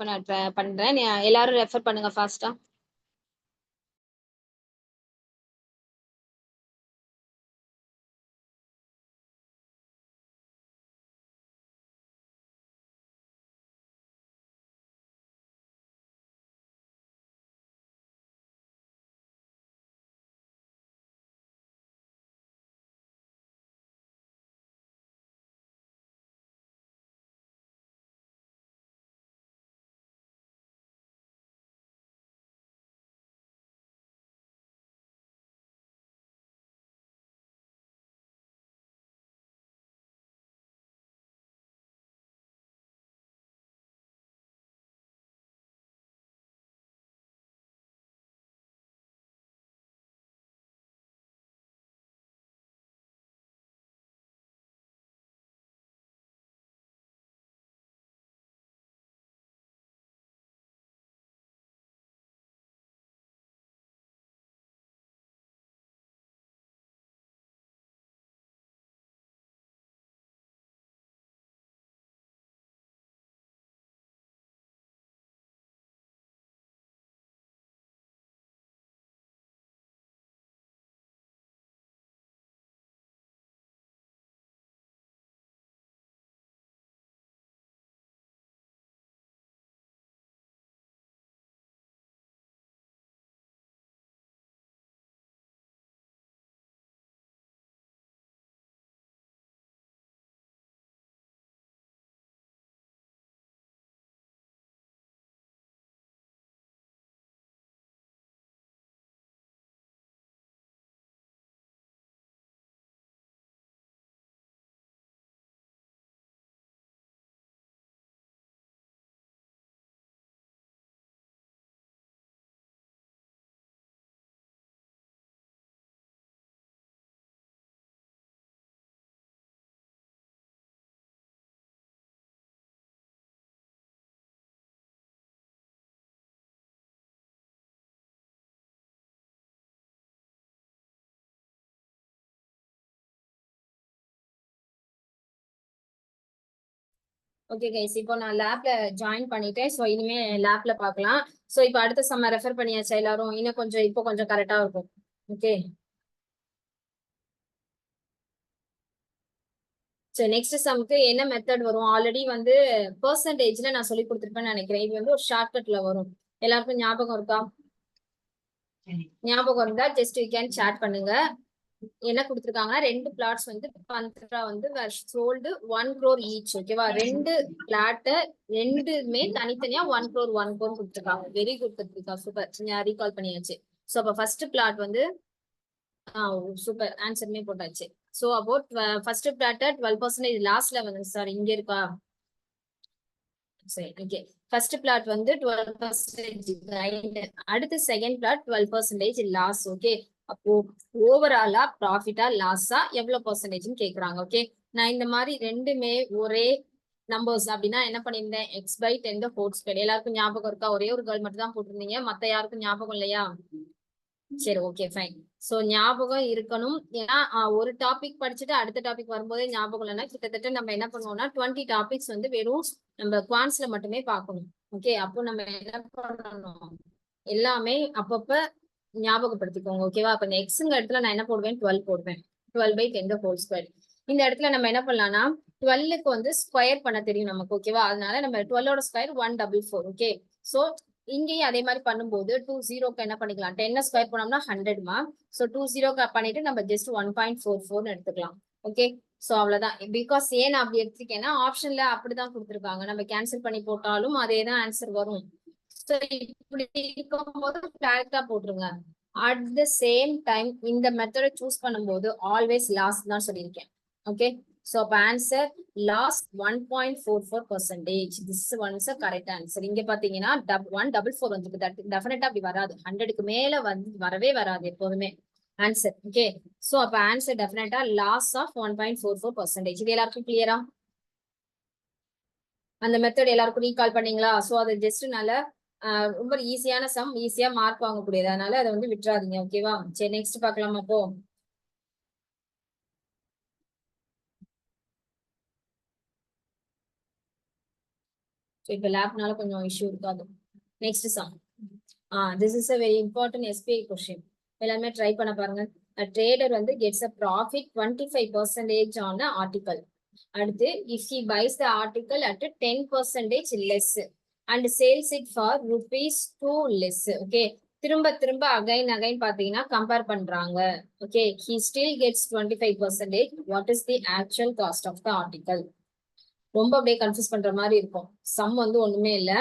பண்றேன். எல்லாரும் ரெஃபர் பண்ணுங்க ஃபாஸ்டா. ஓகே கைஸ், இப்போ நான் லேப்ல ஜாயின் பண்ணிட்டேன். ஸோ இனிமே லேப்ல பார்க்கலாம். ஸோ இப்போ அடுத்த சம்ம ரெஃபர் பண்ணியாச்சா எல்லாரும்? இன்னும் கொஞ்சம் இப்போ கொஞ்சம் கரெக்டா இருக்கும். ஓகே, சரி நெக்ஸ்ட் சம்க்கு என்ன மெத்தட் வரும், ஆல்ரெடி வந்து பெர்சன்டேஜ்ல நான் சொல்லி கொடுத்துருப்பேன்னு நினைக்கிறேன். இது வந்து ஒரு ஷார்ட்கட்ல வரும். எல்லாருக்கும் ஞாபகம் இருக்கா? ஞாபகம் இருந்தா ஜஸ்ட் யூ கேன் சாட் பண்ணுங்க. என்ன கொடுத்துருக்காங்கன்னா 2 பிளாட்ஸ் வந்து பந்த்ரா வந்து சோல்டு 1 crore ஈச். ஓகேவா? 2 பிளாட் ரெண்டுமே தனித்தனியா 1 crore 1 crore கொடுத்துருக்காங்க. வெரி குட் கத்திரிக்கா, சூப்பர். ரீகால் பண்ணியாச்சு. சோ அப்ப ஃபர்ஸ்ட் பிளாட் வந்து சூப்பர், ஆன்சருமே போட்டாச்சு. சோ அப்போ ஃபர்ஸ்ட் பிளாட் 12% லாஸ்ட்ல வந்து, சாரி இங்க இருக்கா, சரி ஓகே. ஃபர்ஸ்ட் பிளாட் வந்து 12% கைண்ட், அடுத்து செகண்ட் பிளாட் 12% லாஸ். ஓகே, அப்போ ஓவராலா ப்ராஃபிட்டா லாஸா எவ்வளவு பெர்சன்டேஜ்னு கேக்குறாங்க. ஓகே, நான் இந்த மாதிரி ரெண்டுமே ஒரே நம்பர்ஸ் அப்படின்னா என்ன பண்ணிருந்தேன், x/10^2. எல்லாருக்கும் ஞாபகம் இருக்கா? ஒரே ஒரு கேர்ள் மட்டும் தான் போட்டிருந்தீங்க, மத்த யாருக்கும் ஞாபகம் இல்லையா? சரி, ஓகே, ஃபைன். சோ ஞாபகம் இருக்கணும். ஏன்னா ஒரு டாபிக் படிச்சுட்டு அடுத்த டாபிக் வரும்போதே ஞாபகம் இல்லைன்னா கிட்டத்தட்ட நம்ம என்ன பண்ணுவோம்னா 20 டாபிக்ஸ் வந்து வெறும் நம்ம குவான்ஸ்ல மட்டுமே பார்க்கணும். ஓகே, அப்போ நம்ம என்ன பண்ணணும், எல்லாமே அப்பப்ப ஞாபகப்படுத்திக்கோங்க. ஓகேவா? அப்ப இந்த எக்ஸுங்க இடத்துல நான் என்ன போடுவேன், 12 போடுவேன். 12/10^2. இந்த இடத்துல நம்ம என்ன பண்ணலாம்னா 12க்கு வந்து ஸ்கொயர் பண்ண தெரியும் நமக்கு. ஓகேவா? அதனால நம்ம 12ஓட ஸ்கொயர் 144. ஓகே, சோ இங்கேயும் அதே மாதிரி பண்ணும்போது 20க்கு என்ன பண்ணிக்கலாம், 10 ஸ்கொயர் பண்ணோம்னா 100மா. சோ 20 பண்ணிட்டு நம்ம ஜஸ்ட் 1.44 எடுத்துக்கலாம். ஓகே, சோ அவ்வளவுதான். பிகாஸ் ஏன் நான் அப்படி எடுத்துக்கேன்னா ஆப்ஷன்ல அப்படிதான் கொடுத்துருக்காங்க, நம்ம கேன்சல் பண்ணி போட்டாலும் அதே தான் ஆன்சர் வரும். சோ இப்படி இருக்கும்போது டைரக்டா போட்டுருங்க. அட் த சேம் டைம் இந்த மெத்தடை சூஸ் பண்ணும்போது ஆல்வேஸ் லாஸ்ட் தான் சொல்லியிருக்கேன். ஓகே, சோ அப்ப answer last 1.44%. This once correct answer. இங்க பாத்தீங்கன்னா 144 வந்து டெஃபினட்டா அப்படி வராது, 100க்கு மேல வந்து வரவே வராது எப்போதுமே ஆன்சர். ஓகே, சோ அப்ப ஆன்சர் டெஃபினட்டா லாஸ் ஆஃப் 1.44%. இது எல்லாருக்கும் கிளியரா? அந்த மெத்தட் எல்லாருக்கும் ரீகால் பண்ணீங்களா? சோ அது ஜஸ்ட் நல்ல ரொம்ப ஈஸியான சம், ஈஸியா மார்க் வாங்கக்கூடியது, அதனால அதை வந்து விட்டுறாதீங்க. ஓகேவா? சரி, நெக்ஸ்ட் பார்க்கலாம். அப்போ இப்ப லேப்னால கொஞ்சம் இஷ்யூ இருக்காது. Next sum. This is a very important SPI question. எல்லாமே ட்ரை பண்ண பாருங்க. A trader வந்து gets a profit 25% on a article. அடுத்து if he buys the article at 10% less and sells it for ₹2 less. Okay, திரும்ப திரும்ப again பாத்தீங்கன்னா compare பண்றாங்க. Okay, he still gets 25%. What is the actual cost of the article? ரொம்ப அப்படியே confuse பண்ற மாதிரி இருக்கும். சம் வந்து ஒண்ணுமே இல்ல.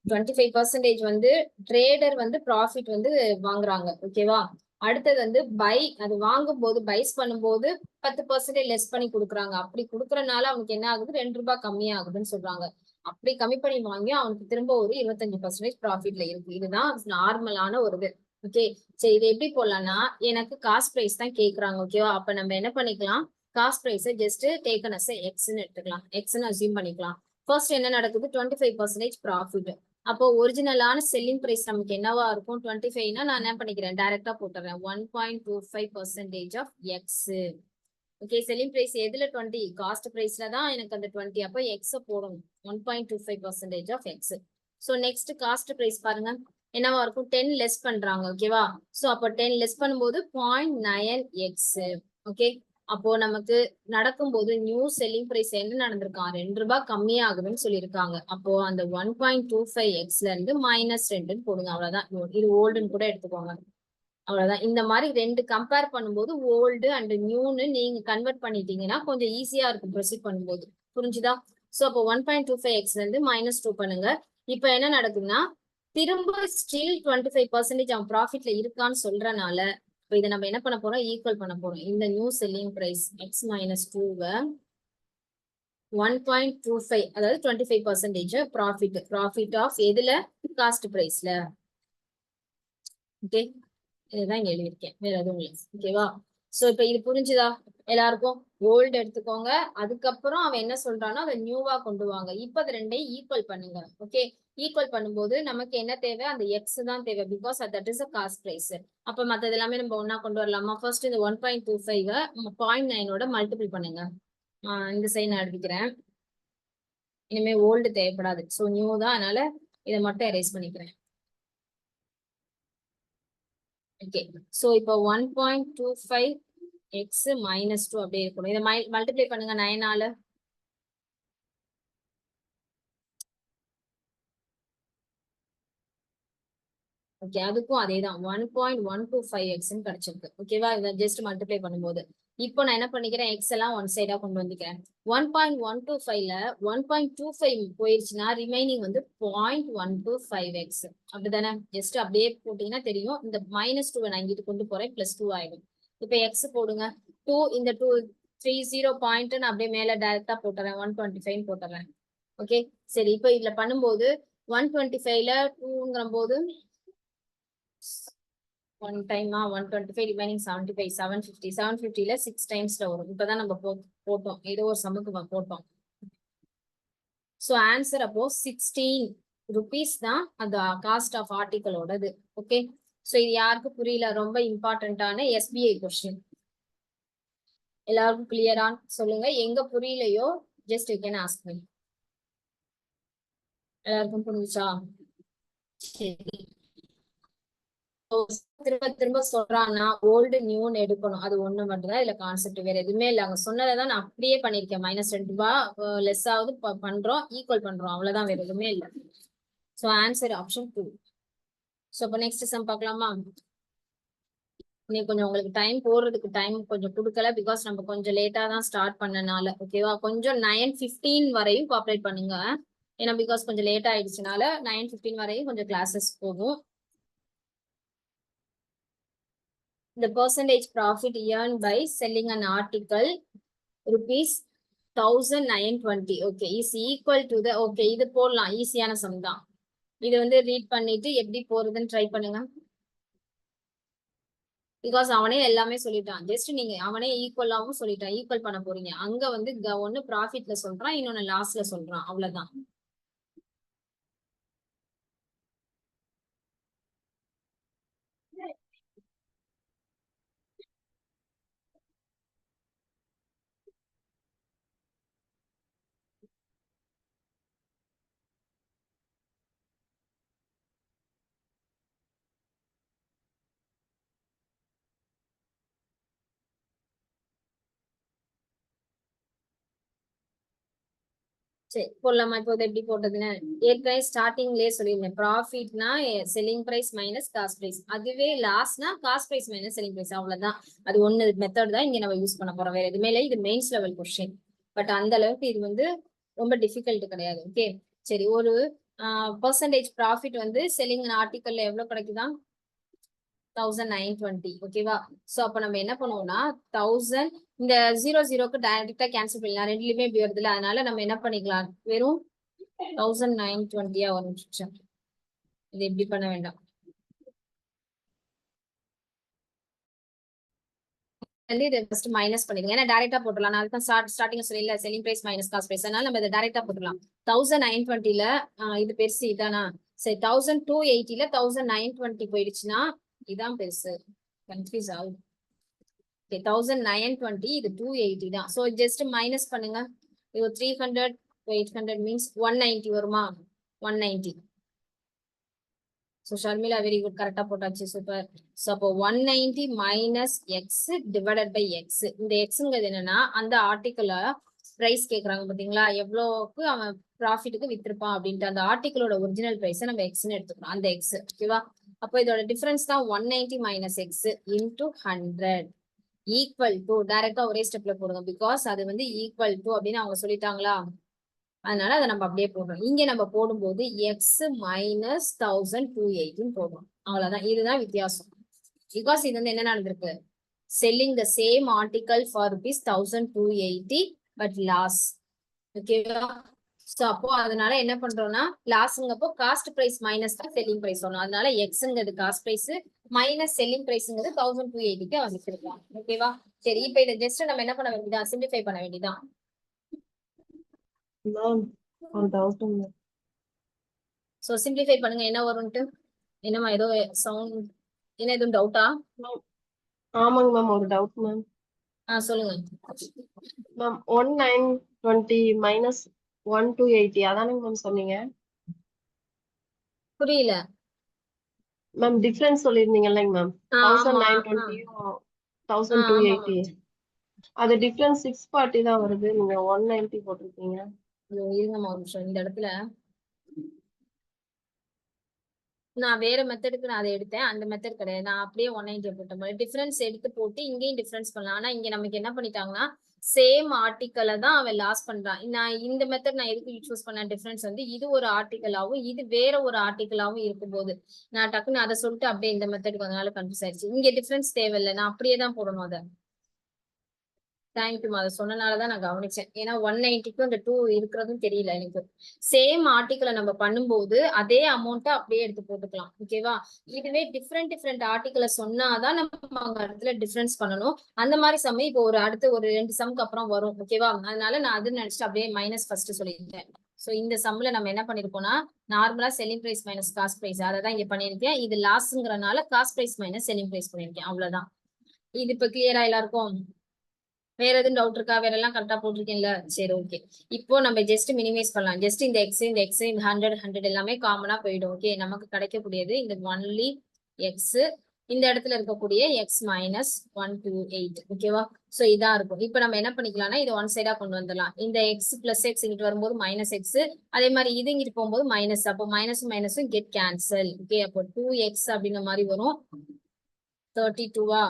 25% வந்து ட்ரேடர் வந்து ப்ராஃபிட் வந்து வாங்குறாங்க. ஓகேவா? அடுத்தது வந்து பை, அது வாங்கும் போது பைஸ் பண்ணும்போது 10% லெஸ் பண்ணி கொடுக்குறாங்க. அப்படி கொடுக்கறனால அவனுக்கு என்ன ஆகுது, ₹2 கம்மியாகுதுன்னு சொல்றாங்க. அப்படி கம்மி பண்ணி வாங்கி அவனுக்கு திரும்ப ஒரு 25% ப்ராஃபிட்ல இருக்கு. இதுதான் நார்மலான ஒரு இது. ஓகே, சரி, இது எப்படி போடலாம்னா எனக்கு காஸ்ட் பிரைஸ் தான் கேக்குறாங்க. ஓகேவா? அப்ப நம்ம என்ன பண்ணிக்கலாம், cost price just taken as எக்ஸ்ன்னு எடுத்துக்கலாம், எக்ஸ்ன்னு அசியூம் பண்ணிக்கலாம். ஃபர்ஸ்ட் என்ன நடக்குது, 25% ப்ராஃபிட். அப்போ ஒரிஜினலான செல்லிங் பிரைஸ் நமக்கு என்னவா இருக்கும், 25னா நான் என்ன பண்ணிக்கிறேன், டைரக்டா போட்டுறேன் 1.25% of X. Okay, selling price எதுல 20, காஸ்ட் பிரைஸ்ல தான் எனக்கு அந்த 20. அப்போ எக்ஸ் போடணும், 1.25% of X. So next cost price பாருங்க என்னவா இருக்கும், 10 லெஸ் பண்றாங்க. ஓகேவா? ஸோ அப்போ 10 லெஸ் பண்ணும்போது 0.9x. ஓகே, அப்போ நமக்கு நடக்கும்போது நியூ செல்லிங் பிரைஸ் என்ன நடந்திருக்கான், ₹2 கம்மியாகுதுன்னு சொல்லியிருக்காங்க. அப்போ அந்த 1.25xல இருந்து -2 போடுங்க. அவ்வளவுதான். இது ஓல்டுன்னு கூட எடுத்துக்கோங்க. அவ்வளவுதான். இந்த மாதிரி ரெண்டு கம்பேர் பண்ணும்போது ஓல்டு அண்ட் நியூன்னு நீங்க கன்வெர்ட் பண்ணிட்டீங்கன்னா கொஞ்சம் ஈஸியா இருக்கும் ப்ரொசீட் பண்ணும்போது. புரிஞ்சுதா? சோ அப்போ 1.25xல இருந்து -2 பண்ணுங்க. இப்ப என்ன நடக்குதுன்னா திரும்ப ஸ்டில் 25% அவன் ப்ராஃபிட்ல இருக்கான்னு சொல்றனால இப்ப இதை நம்ம என்ன பண்ண போறோம், ஈக்குவல் பண்ண போறோம். இந்த நியூ செல்லிங் பிரைஸ் x-2 1.25, அதாவது 25% ப்ராஃபிட் ஆஃப் எதுல, காஸ்ட் பிரைஸ்ல. ஓகே, இதுதான் இங்க எழுதியிருக்கேன், வேற எதுவும் இல்லை. ஓகேவா? சோ இப்ப இது புரிஞ்சுதா எல்லாருக்கும்? ஓல்டு எடுத்துக்கோங்க, அதுக்கப்புறம் அவன் என்ன சொல்றானோ அதை நியூவா கொண்டு வாங்க. இப்ப அது ரெண்டையும் ஈக்குவல் பண்ணுங்க. ஓகே, ஈக்குவல் பண்ணும்போது நமக்கு என்ன தேவை, அந்த எக்ஸ் தான் தேவை. Because that is a cost price. அப்ப மத்தது எல்லாமே நம்ம ஒன்னா கொண்டு வரலாமா? ஃபர்ஸ்ட் இந்த 1.25 0.9ஓட மல்டிபிள் பண்ணுங்க. இந்த சைடு நான் எடுத்துக்கிறேன். இனிமே ஓல்டு தேவைப்படாது, சோ நியூ தான், அதனால இதை மட்டும் எரேஸ் பண்ணிக்கிறேன். ஓகே, சோ இப்போ 1.25x -2 அப்படியே இருக்கணும். இதை மல்டிப்ளை பண்ணுங்க 9ஆல. ஓகே, அதுக்கும் அதே தான் 1.125x கிடைச்சிருக்கு. ஓகேவா? இதை ஜஸ்ட் மல்டிப்ளை பண்ணும்போது இப்போ நான் என்ன பண்ணிக்கிறேன், எக்ஸ் எல்லாம் ஒன் சைடா கொண்டு வந்துக்கிறேன். 1.125ல 1.25 போயிருச்சுன்னா ரிமைனிங் வந்து 0.125x. அப்படிதானே? ஜஸ்ட் அப்படியே போட்டீங்கன்னா தெரியும். இந்த -2 நான் இங்கிட்டு கொண்டு போறேன், +2 ஆயிடும். இப்ப எக்ஸ் போடுங்க. 2 இந்த 2 30 பாயிண்ட் நான் அப்படியே மேல டைரக்டா போட்டுறேன், 125 போட்டுறேன். ஓகே, சரி, இப்போ இதுல பண்ணும்போது 125ல 2ங்கிற போது 1 டைமா 125 ரிமைனிங் 75 750 750ல 6 டைம்ஸ்ல வரும். இப்பதான் நம்ம போட்டோம், ஏதோ ஒரு சமுக்கு போட்டோம். ஸோ ஆன்சர் அப்போ 16 ருபீஸ் தான் அந்த காஸ்ட் ஆஃப் ஆர்டிக்கலோடது. ஓகே, ஸோ இது யாருக்கு புரியல, ரொம்ப இம்பார்ட்டன்டான எஸ்பிஐ கொஸ்டின். எல்லாருக்கும் கிளியரா சொல்லுங்க. எங்க புரியலையோ just you can ask me. எல்லாருக்கும் புரிஞ்சுச்சா? சரி, திரும்ப திரும்ப சொல்றான்னா ஓல்டு நியூன்னு எடுக்கணும். அது ஒண்ணு மட்டும் தான் இதுல கான்செப்ட், வேற எதுவுமே இல்லை. அவங்க சொன்னதான் நான் அப்படியே பண்ணிருக்கேன். -2 லெஸ் ஆகுது பண்றோம், ஈக்குவல் பண்றோம், அவ்வளவுதான், வேற எதுவுமே இல்லை. So answer option 2. ஸோ இப்போ நெக்ஸ்ட் சம் பார்க்கலாமா? இன்னைக்கு கொஞ்சம் உங்களுக்கு டைம் போடுறதுக்கு டைம் கொஞ்சம் கொடுக்கல, பிகாஸ் நம்ம கொஞ்சம் லேட்டா தான் ஸ்டார்ட் பண்ணனால. ஓகேவா, கொஞ்சம் 9:15 வரையும் கோஆப்ரேட் பண்ணுங்க. ஏன்னா பிகாஸ் கொஞ்சம் லேட் ஆயிடுச்சுனால 9:15 வரையும் கொஞ்சம் கிளாஸஸ் போகும். The percentage profit earned by selling an article ₹1920 okay is equal to the okay இது போடலாம், ஈஸியான சம் தான். இது வந்து ரீட் பண்ணிட்டு எப்படி போறதுன்னு ட்ரை பண்ணுங்க. பிகாஸ் அவனே எல்லாமே சொல்லிட்டான். ஜஸ்ட் நீங்க அவனே ஈக்குவலாவும் சொல்லிட்டான், ஈக்குவல் பண்ண போறீங்க. அங்க வந்து ஒன்னு ப்ராஃபிட்ல சொல்றான், இன்னொன்னு லாஸ்ல சொல்றான், அவ்வளவுதான். சரி போடலாமா? இப்போ எப்படி போட்டதுன்னு ஏற்கனவே ஸ்டார்டிங்லயே சொல்லியிருந்தேன். ப்ராஃபிட்னா selling price minus cost price, அதுவே லாஸ்னா cost price minus selling price, அவ்வளவுதான். அது ஒன்னு மெத்தட் தான் இங்க நம்ம யூஸ் பண்ண போறோம், வேற எதுவுமே இல்லை. இது மெயின்ஸ் லெவல் கொஸ்டின், பட் அந்த அளவுக்கு இது வந்து ரொம்ப டிஃபிகல்ட் கிடையாது. ஓகே, சரி, ஒரு பர்சன்டேஜ் ப்ராஃபிட் வந்து செல்லிங் ஆர்டிக்கல்ல எவ்வளவு கிடைக்குதா? 1920. ஓகேவா, சோ அப்ப நம்ம என்ன பண்ணுவோம்னா 1000 இந்த 00க்கு டைரக்டா கேன்சல் பண்ணலாம், ரெண்டுலயுமே இப்படி வருதுல, அதனால நம்ம என்ன பண்ணிக்கலாம், வெறும் 1920 ஒரு நிமிஷம், இது எப்படி பண்ண வேண்டாம். வந்து இதை ஃபர்ஸ்ட் மைனஸ் பண்ணிடுங்க, ஏன்னா டைரக்டா போட்டுடலாம். நான் தான் ஸ்டார்டிங் சொல்லல selling price minus cost price, அதனால நம்ம இதை டைரக்டா போட்டுடலாம். 1920ல இது பெருசு இதானா, சரி 1280ல 1920 போயிடுச்சுன்னா இதான் பெருசு, கன்ஃபியூஸ் ஆகுது. 1920 இது 280 தான். சோ ஜஸ்ட் மைனஸ் பண்ணுங்க. இது 300 800 மீன்ஸ் 190 வருமா? 190. சோ ஷர்மிளா வெரி குட், கரெக்டா போட்டாச்சு, சூப்பர். சோ அப்போ 190 minus X divided by X. இந்த எக்ஸ்ங்கிறது என்னன்னா அந்த ஆர்டிக்கல பிரைஸ் கேக்குறாங்க பாத்தீங்களா, எவ்வளவுக்கு அவன் ப்ராஃபிட்டுக்கு வித்திருப்பான் அப்படின்ட்டு அந்த ஆர்டிக்கலோட ஒரிஜினல் பிரைஸ் நம்ம எக்ஸ்ன்னு எடுத்துக்கணும், அந்த எக்ஸ். ஓகேவா, அப்போ இதோட டிஃபரன்ஸ் தான் 190 minus X into 100 equal to, டைரக்டா ஒரே ஸ்டெப்ல போடுங்க, பிகாஸ் அது வந்து ஈக்குவல் டு அப்படின்னு அவங்க சொல்லிட்டாங்களா, அதனால அதை நம்ம அப்படியே போடுறோம். இங்க நம்ம போடும்போது எக்ஸ் மைனஸ் 1280 போடுறோம், அவ்வளவுதான். இதுதான் வித்தியாசம். பிகாஸ் இது வந்து என்ன நடந்திருக்கு, selling the same article for ₹1280 but loss. ஓகேவா, சோ அப்போ அதனால என்ன பண்றோம்னா லாஸ்ங்கப்போ காஸ்ட் பிரைஸ் மைனஸ் தான் செல்லிங் பிரைஸ் சொல்லணும். அதனால எக்ஸ்ங்கிறது காஸ்ட் பிரைஸ் மைனஸ் செல்லிங் பிரைஸ்ங்கிறது 1280க்கு வந்துருக்கலாம். ஓகேவா, சரி இப்ப இதை ஜஸ்ட் நம்ம என்ன பண்ண வேண்டியதா, சிம்பிளிஃபை பண்ண வேண்டியதான். மேம் ஒரு டவுட் மேம். சோ சிம்பிளிஃபை பண்ணுங்க, என்ன வரும்ட்டு. என்னமா ஏதோ சவுண்ட், என்ன எதுவும் டவுட்டா? ஆமாங்க மேம், ஒரு டவுட் மேம். சொல்லுங்க மேம் 1920 மைனஸ் 1280 அதானங்க மேம் சொன்னீங்க? புரியல மேம் டிஃபரன்ஸ் சொல்லிருந்தீங்கல்லைங்க மேம், ஆமா 1920 ஆமா 1280. அது டிஃபரன்ஸ் 640 தான் வருது, நீங்க 190 போட்டிருக்கீங்க. இருங்கம்மா ஒரு நிமிஷம், இந்த இடத்துல நான் வேற மெத்தடுக்கு நான் அதை எடுத்தேன், அந்த மெத்தட் கிடையாது. நான் அப்படியே 190 போட்டேன், டிஃபரன்ஸ் எடுத்து போட்டு இங்கேயும் டிஃபரன்ஸ் பண்ணலாம். ஆனா இங்க நமக்கு என்ன பண்ணிட்டாங்கன்னா சேம் ஆர்டிக்கலை தான் அவன் லாஸ் பண்றான். நான் இந்த மெத்தட் நான் எதுக்கு சூஸ் பண்ண, டிஃபரன்ஸ் வந்து இது ஒரு ஆர்டிக்கலாவும் இது வேற ஒரு ஆர்டிக்கலாவும் இருக்கும்போது நான் டக்குன்னு அதை சொல்லிட்டு அப்படியே இந்த மெத்தடுக்கு அதனால கன்ஃபியூஸ் ஆயிடுச்சு. இங்க டிஃபரன்ஸ் தேவையில்லை, நான் அப்படியே தான் போடணும் அதை. தேங்க்யூமா. அதை சொன்னனாலதான் நான் கவனிச்சேன். ஏன்னா 190க்கும் இந்த 2 இருக்கிறதும் தெரியல எனக்கு. சேம் ஆர்டிக்கலை நம்ம பண்ணும்போது அதே அமௌண்ட்டை அப்படியே எடுத்து போட்டுக்கலாம். ஓகேவா? இதுவே டிஃப்ரெண்ட் ஆர்டிக்கலை சொன்னாதான் நம்ம அங்க இடத்துல டிஃபரன்ஸ் பண்ணணும். அந்த மாதிரி சமயம் இப்போ அடுத்து ஒரு 2 சம்க்கு அப்புறம் வரும். ஓகேவா? அதனால நான் அது நினைச்சிட்டு அப்படியே மைனஸ் ஃபர்ஸ்ட் சொல்லிட்டேன். சோ இந்த சம்ல நம்ம என்ன பண்ணிருக்கோம்னா நார்மலா selling price minus cost price அதை தான் இங்க பண்ணிருக்கேன். இது லாஸ்ங்கிறனால cost price minus selling price பண்ணிருக்கேன். அவ்வளவுதான். இது இப்ப கிளியரா எல்லாருக்கும்? வேற எதுவும் டவுட் இருக்கா? வேற எல்லாம் கரெக்டா போட்டிருக்கீங்களா? சரி, ஓகே. இப்போ நம்ம ஜஸ்ட் மினிமைஸ் பண்ணலாம். ஜஸ்ட் இந்த எக்ஸ் இந்த 100 எல்லாமே காமனா போயிடும். ஓகே, நமக்கு கிடைக்கக்கூடியது இந்த ஒன்லி எக்ஸ், இந்த இடத்துல இருக்கக்கூடிய எக்ஸ் மைனஸ் 128. ஓகேவா? சோ இதான் இருக்கும். இப்போ நம்ம என்ன பண்ணிக்கலாம்னா இது ஒன் சைடா கொண்டு வந்துடலாம். இந்த எக்ஸ் பிளஸ் எக்ஸ் இங்கிட்டு வரும்போது மைனஸ் எக்ஸ், அதே மாதிரி இது இங்கிட்டு போகும்போது மைனஸ். அப்போ மைனஸும் கெட் கேன்சல். ஓகே, அப்போ 2x அப்படின்ற மாதிரி வரும். 32வா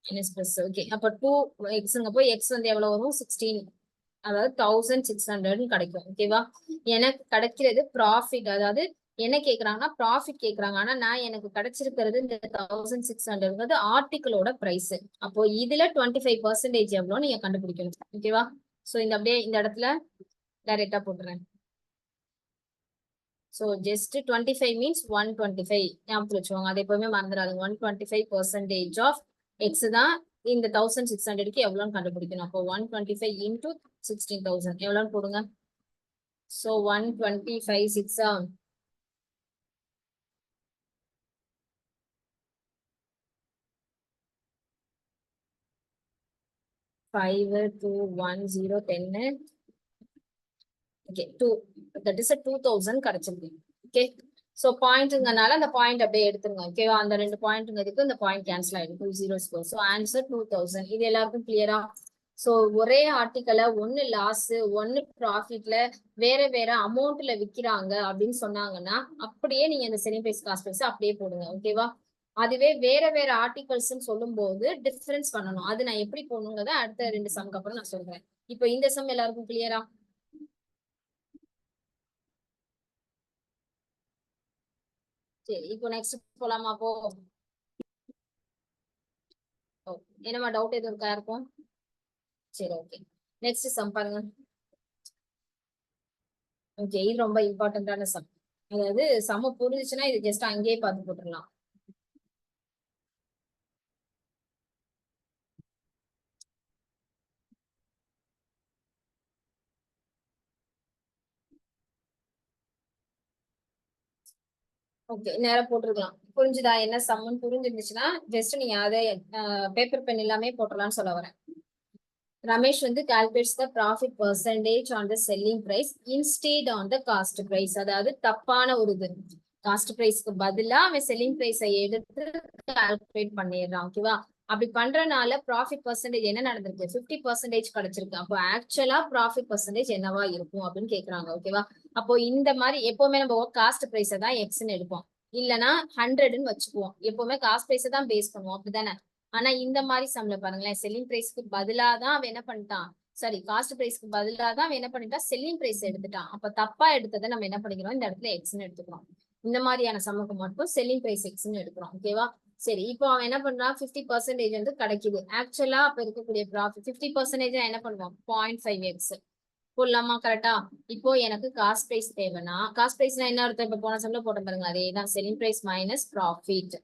மைனஸ் பிளஸ். ஓகே, அப்ப 2xங்கப்போ எக்ஸ் வந்து எவ்வளவு வரும்? 16, அதாவது 1600 கிடைக்கும். ஓகேவா? எனக்கு கிடைக்கிறது ப்ராஃபிட். அதாவது என்ன கேக்குறாங்கன்னா ப்ராஃபிட் கேக்குறாங்க. ஆனா நான் எனக்கு கிடைச்சிருக்கிறது இந்த 1600 ஆர்டிகிளோட பிரைஸ். அப்போ இதுல 25% எவ்வளவு நீங்க கண்டுபிடிக்கணும். ஓகேவா? சோ இந்த அப்படியே இந்த இடத்துல டைரக்டா போட்டுறேன். சோ ஜஸ்ட் 25 மீன்ஸ் 125 ஞாபகத்துல வச்சுக்கோங்க. அதை எப்பவுமே மறந்துடாதுங்க. 125% ஆஃப் எக்ஸ் தான் இந்த 1600க்கு எவ்வளவுன்னு கண்டுபிடிக்கணும். அப்போ 125 இன்டூ 16,000 எவ்வளவுன்னு போடுங்க. சோ 125 6 5 2 1 0 10. ஓகே, 2 தட் இஸ் 2000 கிடைச்சிருக்கு. ஓகே, சோ பாயிண்ட்ங்கனால அந்த பாயிண்ட் அப்படியே எடுத்துருங்க. ஓகேவா? அந்த 2 பாயிண்ட்ங்கிறதுக்கு இந்த பாயிண்ட் கேன்சல் ஆயிடும். 2 zeros go. So answer 2000. இது எல்லாருக்கும் கிளியரா? சோ ஒரே ஆர்டிக்கலை ஒன்னு லாஸ் ஒன்னு ப்ராஃபிட்ல வேற வேற அமௌண்ட்ல விக்கிறாங்க அப்படின்னு சொன்னாங்கன்னா அப்படியே நீங்க இந்த செல்லிங் பிரைஸ் காஸ்ட் பிரைஸ் அப்படியே போடுங்க. ஓகேவா? அதுவே வேற வேற ஆர்டிகல்ஸ் சொல்லும் போது டிஃபரன்ஸ் பண்ணணும். அது நான் எப்படி போடணுங்கிறத அடுத்த 2 சம்க்கு அப்புறம் நான் சொல்றேன். இப்போ இந்த சம் எல்லாருக்கும் கிளியரா? சரி, இப்போ நெக்ஸ்ட் போலாமா? அப்போ என்னமா டவுட் எதுவும் இருக்கா இருக்கும்? சரி, ஓகே. நெக்ஸ்ட் சம் பாருங்க. ஓகே, இது ரொம்ப இம்பார்ட்டன்டான சம். அதாவது சம் புரிஞ்சுச்சுன்னா இது ஜஸ்ட் அங்கேயே பார்த்து போட்டுடலாம். ஓகே, நேரம் போட்டுருக்கலாம். புரிஞ்சுதா என்ன சம்னு? புரிஞ்சிருந்துச்சுன்னா ஜஸ்ட் நீங்க அதை பேப்பர் பென் எல்லாமே போட்டுடலாம்னு சொல்ல வரேன். ரமேஷ் வந்து calculates the profit percentage on the selling price instead on the cost price. அதாவது தப்பான ஒரு இது. காஸ்ட் பிரைஸ்க்கு பதிலா அவன் செல்லிங் பிரைஸை எடுத்து கால்குலேட் பண்ணிடுறான். ஓகேவா? அப்படி பண்றதுனால ப்ராஃபிட் பர்சன்டேஜ் என்ன நடந்திருக்கு? 50% கிடைச்சிருக்கு. அப்போ ஆக்சுவலா ப்ராஃபிட் பர்சன்டேஜ் என்னவா இருக்கும் அப்படின்னு கேக்குறாங்க. ஓகேவா? அப்போ இந்த மாதிரி எப்பவுமே நம்ம காஸ்ட் பிரைஸை தான் எக்ஸ்ன்னு எடுப்போம், இல்லைன்னா 100ன்னு வச்சுக்குவோம். எப்பவுமே காஸ்ட் பிரைஸை தான் பேஸ் பண்ணுவோம், அப்படிதானே? ஆனா இந்த மாதிரி சம்ல பாருங்களேன், செல்லிங் பிரைஸ்க்கு பதிலா தான் அவன் என்ன பண்ணிட்டான், சாரி காஸ்ட் பிரைஸ்க்கு பதிலா தான் அவன் என்ன பண்ணிட்டான், செல்லிங் பிரைஸ் எடுத்துட்டான். அப்ப தப்பா எடுத்ததை நம்ம என்ன பண்ணிக்கிறோம், இந்த இடத்துல எக்ஸ்ன்னு எடுத்துக்கிறோம். இந்த மாதிரியான சம்முக்கு மட்டும் செல்லிங் பிரைஸ் எக்ஸ்ன்னு எடுக்கிறோம். ஓகேவா? சரி, இப்போ அவன் என்ன பண்றான், 50% வந்து கிடைக்குது. ஆக்சுவலா அப்ப இருக்கக்கூடிய ப்ராஃபிட் 50% என்ன பண்ணுவோம், 0.5x போடலாமா? கரெக்டா? இப்போ எனக்கு காஸ்ட் பிரைஸ் தேவைன்னா, காஸ்ட் பிரைஸ்னா என்ன அர்த்தம்? இப்ப போன சம்ல போட்ட பாருங்க, அதேதான் selling price minus profit.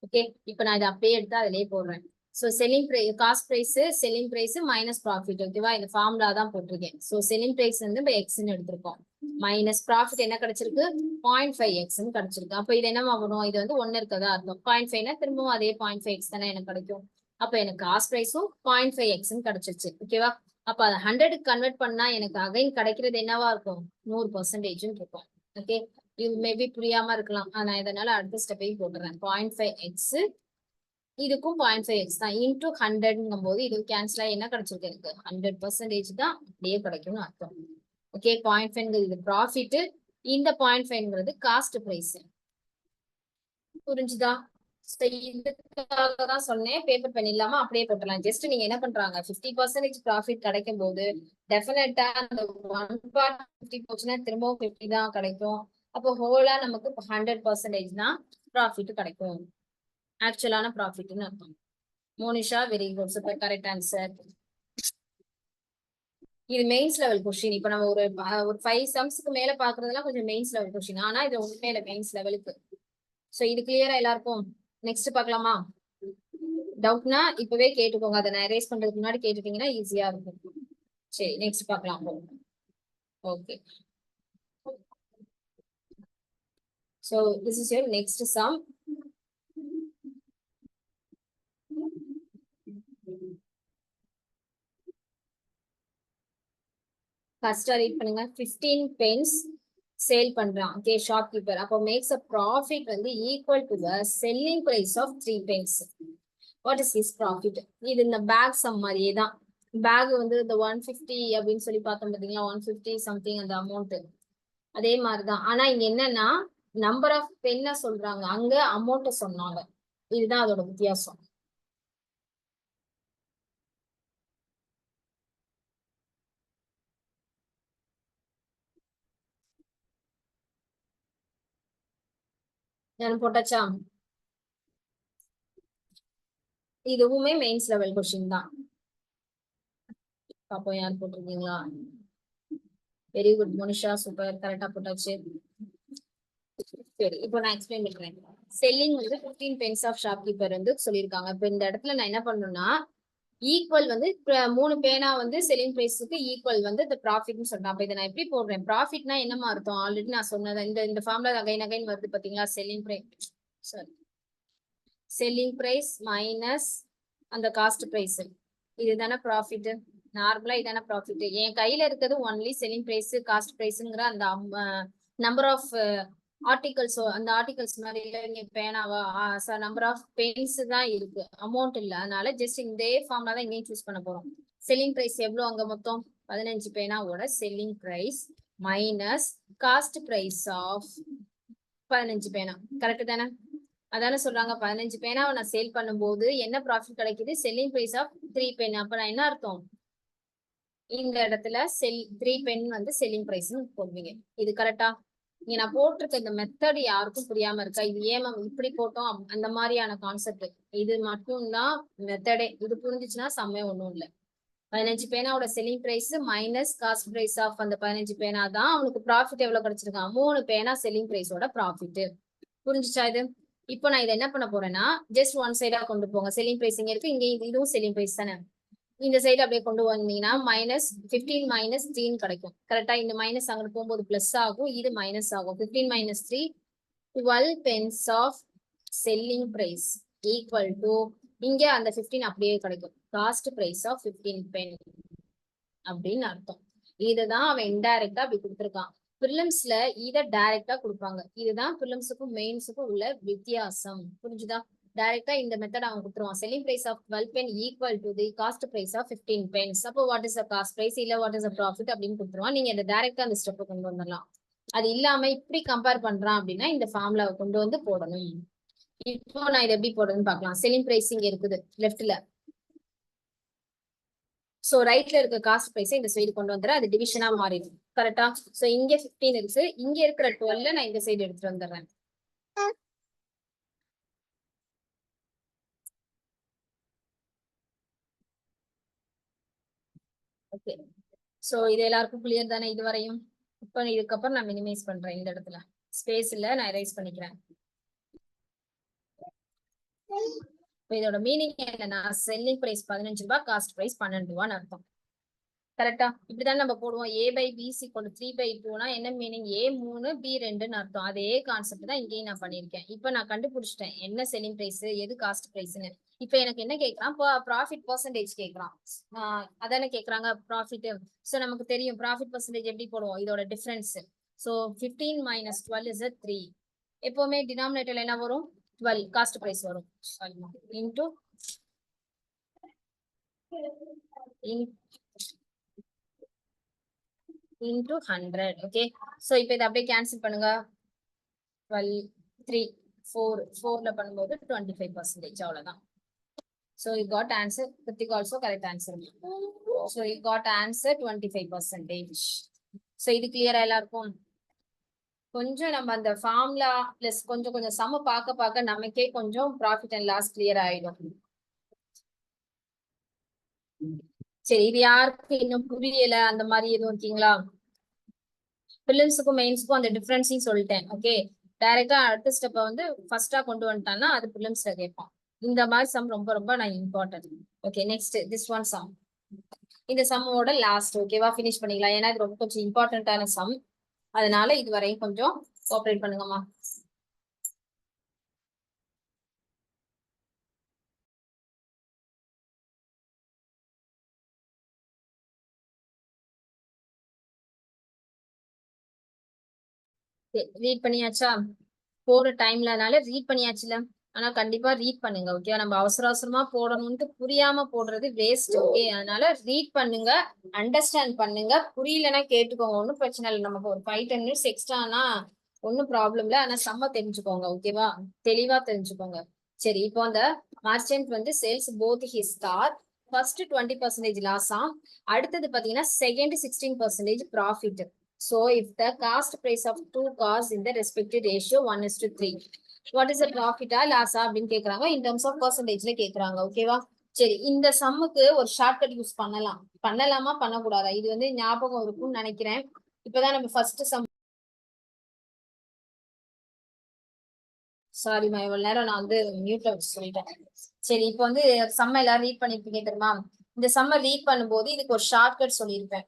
Okay, இப்போ நான் இதை அப்படியே எடுத்து அதிலே போடுறேன். So selling price cost price selling price minus profit. ஓகேவா? இந்த ஃபார்முலா தான் போட்டிருக்கேன். ஸோ செல்லிங் பிரைஸ் வந்து இப்போ எக்ஸ்ன்னு எடுத்திருக்கோம், மைனஸ் ப்ராஃபிட் என்ன கிடைச்சிருக்கு, 0.5xன்னு கிடைச்சிருக்கு. அப்போ இது என்ன ஆகணும், இது வந்து 1 இருக்கதா அர்த்தம். 0.5னா திரும்பவும் அதே 0.5x தானே எனக்கு கிடைக்கும். அப்போ எனக்கு காஸ்ட் பிரைஸும் 0.5xன்னு கிடைச்சிருச்சு. ஓகேவா? அப்போ அதை 100க்கு கன்வெர்ட் பண்ணா எனக்கு அகைன் கிடைக்கிறது என்னவா இருக்கும், 100% இருக்கும். ஓகே, இது மேபி புரியாம இருக்கலாம். ஆனா இதனால அடுத்த ஸ்டெப்பையும் போட்டுறேன். 0.5x இதுக்கும் 0.5x தான் இன்டூ 100ங்கும் போது இது கேன்சல் ஆகி என்ன கிடைச்சிருக்கு, எனக்கு 100% தான் அப்படியே கிடைக்கும்னு அர்த்தம். ஓகே, 0.5 இது ப்ராஃபிட், இந்த 0.5 காஸ்ட் பிரைஸ். புரிஞ்சுதா? இதுக்காக தான் சொன்னேன் பேப்பர் பென் இல்லாம அப்படியே போட்டுடலாம். ஜஸ்ட் நீங்க என்ன பண்றாங்க, 50% ப்ராஃபிட் கிடைக்கும் போது டெஃபினட்டா அந்த 1 part 50 போச்சுன்னா திரும்பவும் 50 தான் கிடைக்கும். அப்போ ஹோலா நமக்கு 100% தான் ப்ராஃபிட் கிடைக்கும், ஆக்சுவலான ப்ராஃபிட்னு அர்த்தம். Monisha very good super correct answer. இது மெயின்ஸ் லெவல் கொஸ்டின். இப்ப நம்ம ஒரு 5 சம்ஸ்க்கு மேல பாக்குறதுலாம் கொஞ்சம் மெயின்ஸ் லெவல் கொஸ்டின். ஆனா இது உண்மையில மெயின்ஸ் லெவலுக்கு. சோ இது கிளியரா எல்லாருக்கும்? நெக்ஸ்ட் பார்க்கலாமா? டவுட்னா இப்பவே கேட்டுக்கோங்க. அதை நான் எரேஸ் பண்றதுக்கு முன்னாடி கேட்டுட்டீங்கன்னா ஈஸியா இருக்கும். சரி நெக்ஸ்ட் பார்க்கலாம். Okay, so this is your next sum. First read பண்ணுங்க. 15 pence சேல் பண்றான். Okay, shopkeeper. அப்போ மேக்ஸ் a profit வந்து equal to the selling price of 3 pence. What is his profit? இது இந்த பேக் சம் மாதிரியே தான். பேக் வந்து இந்த 150 அப்படின்னு சொல்லி பார்த்தோம் பாத்தீங்களா, 150 சம்திங் அந்த அமௌண்ட் அதே மாதிரிதான். ஆனா இங்க என்னன்னா நம்பர் ஆஃப் பென்ன சொல்றாங்க, அங்க அமௌண்ட்ட சொன்னாங்க. இதுதான் அதோட வித்தியாசம். நான் போட்டாச்சா? இதுவுமே மெயின்ஸ் லெவல் கொஸ்டின் தான். பாப்போம் யார் போட்டிருக்கீங்களா. வெரி குட் மோனிஷா, சூப்பர் கரெக்டா போட்டாச்சு. சரி, இப்போ நான் எக்ஸ்பிளைன் பண்றேன். செல்லிங் வந்து 15 pence ஆஃப் ஷாப்கீப்பர் வந்து சொல்லியிருக்காங்க. இப்போ இந்த இடத்துல நான் என்ன பண்ணணும்னா ஈக்குவல் வந்து 3 பேனா வந்து செல்லிங் பிரைஸுக்கு ஈக்குவல் வந்து இந்த ப்ராஃபிட்னு சொல்றேன். அப்ப இதை நான் எப்படி போடுறேன்? ப்ராஃபிட்னா என்னமா அர்த்தம்? ஆல்ரெடி நான் சொன்னது இந்த ஃபார்முலா அகைன் அகைன் வருது பாத்தீங்களா. செல்லிங் பிரைஸ் மைனஸ் அந்த காஸ்ட் பிரைஸ், இதுதானே ப்ராஃபிட். நார்மலா இதான ப்ராஃபிட். என் கையில இருக்கிறது ஒன்லி செல்லிங் பிரைஸ் காஸ்ட் பிரைஸ்ங்கிற அந்த நம்பர் ஆஃப் ஆர்டிகல்ஸ். அந்த ஆர்டிகல்ஸ் மாதிரி இங்க பேனாவா நம்பர் ஆஃப் பென்ஸ் தான் இருக்கு, அமௌண்ட் இல்ல. அதனால ஜஸ்ட் இந்த ஃபார்ம்ல தான் இங்கேயும் சூஸ் பண்ண போறோம். செல்லிங் பிரைஸ் எவ்வளவு அங்க மொத்தம் 15 பேனாவோட selling price minus cost price of 15 பேனா. கரெக்ட் தானே? அதானே சொல்றாங்க 15 பேனாவை நான் சேல் பண்ணும்போது என்ன ப்ராஃபிட் கிடைக்குது? Selling price of 3 pence. அப்ப நான் என்ன அர்த்தம்? இந்த இடத்துல 3 பென் வந்து செல்லிங் பிரைஸ் போடுவீங்க. இது கரெக்டா? இங்க நான் போட்டிருக்க இந்த மெத்தட் யாருக்கும் புரியாம இருக்கா? இது ஏன் இப்படி போட்டோம் அந்த மாதிரியான கான்செப்ட். இது மட்டும்தான் மெத்தடே. இது புரிஞ்சிச்சுன்னா செம்மையா ஒண்ணும் இல்ல. 15 பேனாவோட selling price minus cost price of அந்த 15 பேனா தான் அவனுக்கு ப்ராஃபிட் எவ்வளவு கிடைச்சிருக்கான்? 3 பேனா செல்லிங் பிரைஸோட ப்ராஃபிட். புரிஞ்சுச்சா இது? இப்போ நான் இதை என்ன பண்ண போறேன்னா ஜஸ்ட் ஒன் சைடா கொண்டு போங்க. செல்லிங் பிரைஸ் இங்க இருக்கு, இங்க இதுவும் செல்லிங் பிரைஸ் தானே. இந்த சைடு அப்படியே கொண்டு வந்தீங்கன்னா மைனஸ் 15 மைனஸ் 3 கிடைக்கும். கரெக்டா? இந்த மைனஸ் அங்கிட்டு போகும்போது பிளஸ் ஆகும், இது மைனஸ் ஆகும். 15 minus 3 12 pence of selling price equal to இங்க அந்த 15 அப்படியே கிடைக்கும், காஸ்ட் பிரைஸ் ஆஃப் 15 பென் அப்படின்னு அர்த்தம். இதுதான் அவன் இன்டைரக்டா அப்படி கொடுத்துருக்கான். பிரிலிம்ஸ்ல இத டைரக்டா கொடுப்பாங்க. இதுதான் பிரிலிம்ஸுக்கும் மெயின்ஸுக்கும் உள்ள வித்தியாசம். புரிஞ்சுதா? டைரக்டா இந்த மெத்தட் அவன் கொடுத்துருவான். Selling price of 12 pen equal to the cost price of 15 pens. அப்போ what is the cost price இல்ல வாட் இஸ் த ப்ராஃபிட் அப்படின்னு கொடுத்துருவான். நீங்க இந்த டைரக்டா அந்த ஸ்டெப் கொண்டு வந்துடலாம். அது இல்லாம இப்படி கம்பேர் பண்றான் அப்படின்னா இந்த ஃபார்முலாவை கொண்டு வந்து போடணும். இப்போ நான் இதை எப்படி போடுறதுன்னு பார்க்கலாம். செல்லிங் பிரைஸ் இங்க இருக்குது லெஃப்ட்ல. சோ ரைட்ல இருக்க காஸ்ட் பிரைஸ் இந்த சைடு கொண்டு வந்துடுறேன். அது டிவிஷனா மாறிடும். கரெக்டா? சோ இங்க 15 இருக்கு, இங்க இருக்கிற 12 நான் இந்த சைடு எடுத்துட்டு வந்துடுறேன். ஓகே, சோ இது எல்லாருக்கும் கிளியர் தானே இதுவரையும்? இப்போ இதுக்கப்புறம் நான் மினிமைஸ் பண்றேன். இந்த இடத்துல ஸ்பேஸ் இல்ல, நான் எரேஸ் பண்ணிக்கிறேன். இதோட மீனிங் என்னன்னா செல்லிங் பிரைஸ் 15 ரூபாய், காஸ்ட் பிரைஸ் 12 ரூபான்னு அர்த்தம். கரெக்டா? இப்படிதான் நம்ம போடுவோம். A by B is equal to 3/2னா என்ன மீனிங்? A 3 B 2ன்னு அர்த்தம். அதே கான்செப்ட் தான் இங்கேயும் நான் பண்ணிருக்கேன். இப்ப நான் கண்டுபிடிச்சிட்டேன் என்ன செல்லிங் பிரைஸ் எது காஸ்ட் பிரைஸ்ன்னு. இப்ப எனக்கு என்ன கேட்கறான்? ப்ராஃபிட் பர்சன்டேஜ் கேட்கறான். அதானே கேட்கறாங்க ப்ராஃபிட். சோ நமக்கு தெரியும் ப்ராஃபிட் பர்சன்டேஜ் எப்படி போடுவோம், இதோட டிஃபரன்ஸ். So 15 minus 12 is 3. எப்பவுமே டினாமினேட்டர்ல என்ன வரும்? 12 காஸ்ட் பிரைஸ் வரும். Into into 100. ஓகே, சோ இப்போ இதை அப்படியே கேன்சல் பண்ணுங்க. 12 3 4 பண்ணும்போது 25%. அவ்வளவுதான். So you got answer. Kritik also correct answer. So you got answer 25%. So இது கிளியரா எல்லாருக்கும்? கொஞ்சம் நம்ம அந்த ஃபார்முலா பிளஸ் கொஞ்சம் சம பார்க்க நமக்கே கொஞ்சம் ப்ராஃபிட் அண்ட் லாஸ் கிளியர் ஆயிடும். சரி, இது யாருக்கு இன்னும் புரியல அந்த மாதிரி எதுவும் இருக்கீங்களா? பிலிம்ஸுக்கும் மெயின்ஸுக்கும் அந்த டிஃபரன்ஸையும் சொல்லிட்டேன். ஓகே, டைரக்டா அடுத்த ஸ்டெப்ப வந்து ஃபர்ஸ்டா கொண்டு வந்துட்டான்னா அது பிலிம்ஸ்ல கேட்பான். இந்த மாதிரி சம் ரொம்ப ரொம்ப நான் important. Okay, next this one sum. இந்த சம்மோட லாஸ்ட். ஓகேவா, ஃபினிஷ் பண்ணிக்கலாம். ஏன்னா இது ரொம்ப கொஞ்சம் இம்பார்ட்டன்டான சம். அதனால இது வரையும் கொஞ்சம் கோஆபரேட் பண்ணுங்கம்மா. ரீட் பண்ணியாச்சா? போற டைம்லனால ரீட் பண்ணியாச்சுல. ஆனா கண்டிப்பா ரீட் பண்ணுங்க. ஓகே, நம்ம அவசர அவசரமா போடணும்ட்டு புரியாம போடுறது வேஸ்ட். ஓகே, அதனால ரீட் பண்ணுங்க, அண்டர்ஸ்டாண்ட் பண்ணுங்க. புரியலன்னா கேட்டுக்கோங்க, ஒன்னும் பிரச்சனை இல்லை. நமக்கு ஒரு 5-10 மினிட்ஸ் எக்ஸ்ட்ரானா ஒன்னும் ப்ராப்ளம் இல்லை. ஆனா செம்ம தெரிஞ்சுக்கோங்க. ஓகேவா, தெளிவா தெரிஞ்சுக்கோங்க. சரி, இப்போ அந்த மர்ச்சன்ட் வந்து sales both his car first 20% லாஸா, அடுத்தது பாத்தீங்கன்னா second 16% profit. So if the cost price of two cars in the respective ratio 1:3, what is the profit or loss அப்படின்னு கேக்குறாங்க. in terms of percentageல கேக்குறாங்க. ஓகேவா, சரி, இந்த சம்முக்கு ஒரு ஷார்ட்கட் யூஸ் பண்ணலாமா பண்ணக்கூடாதா, இது வந்து ஞாபகம் இருக்கும்னு நினைக்கிறேன். இப்பதான் நம்ம ஃபர்ஸ்ட் சம். சாரிமா, இவ்வளவு நேரம் நான் வந்து மியூட்ல வச்சு சொல்லிட்டேன். சரி, இப்போ வந்து சம்ம எல்லாரும் ரீட் பண்ணிருப்பீங்க தெரியுமா? இந்த சம்ம ரீட் பண்ணும்போது இதுக்கு ஒரு ஷார்ட்கட் சொல்லியிருப்பேன்.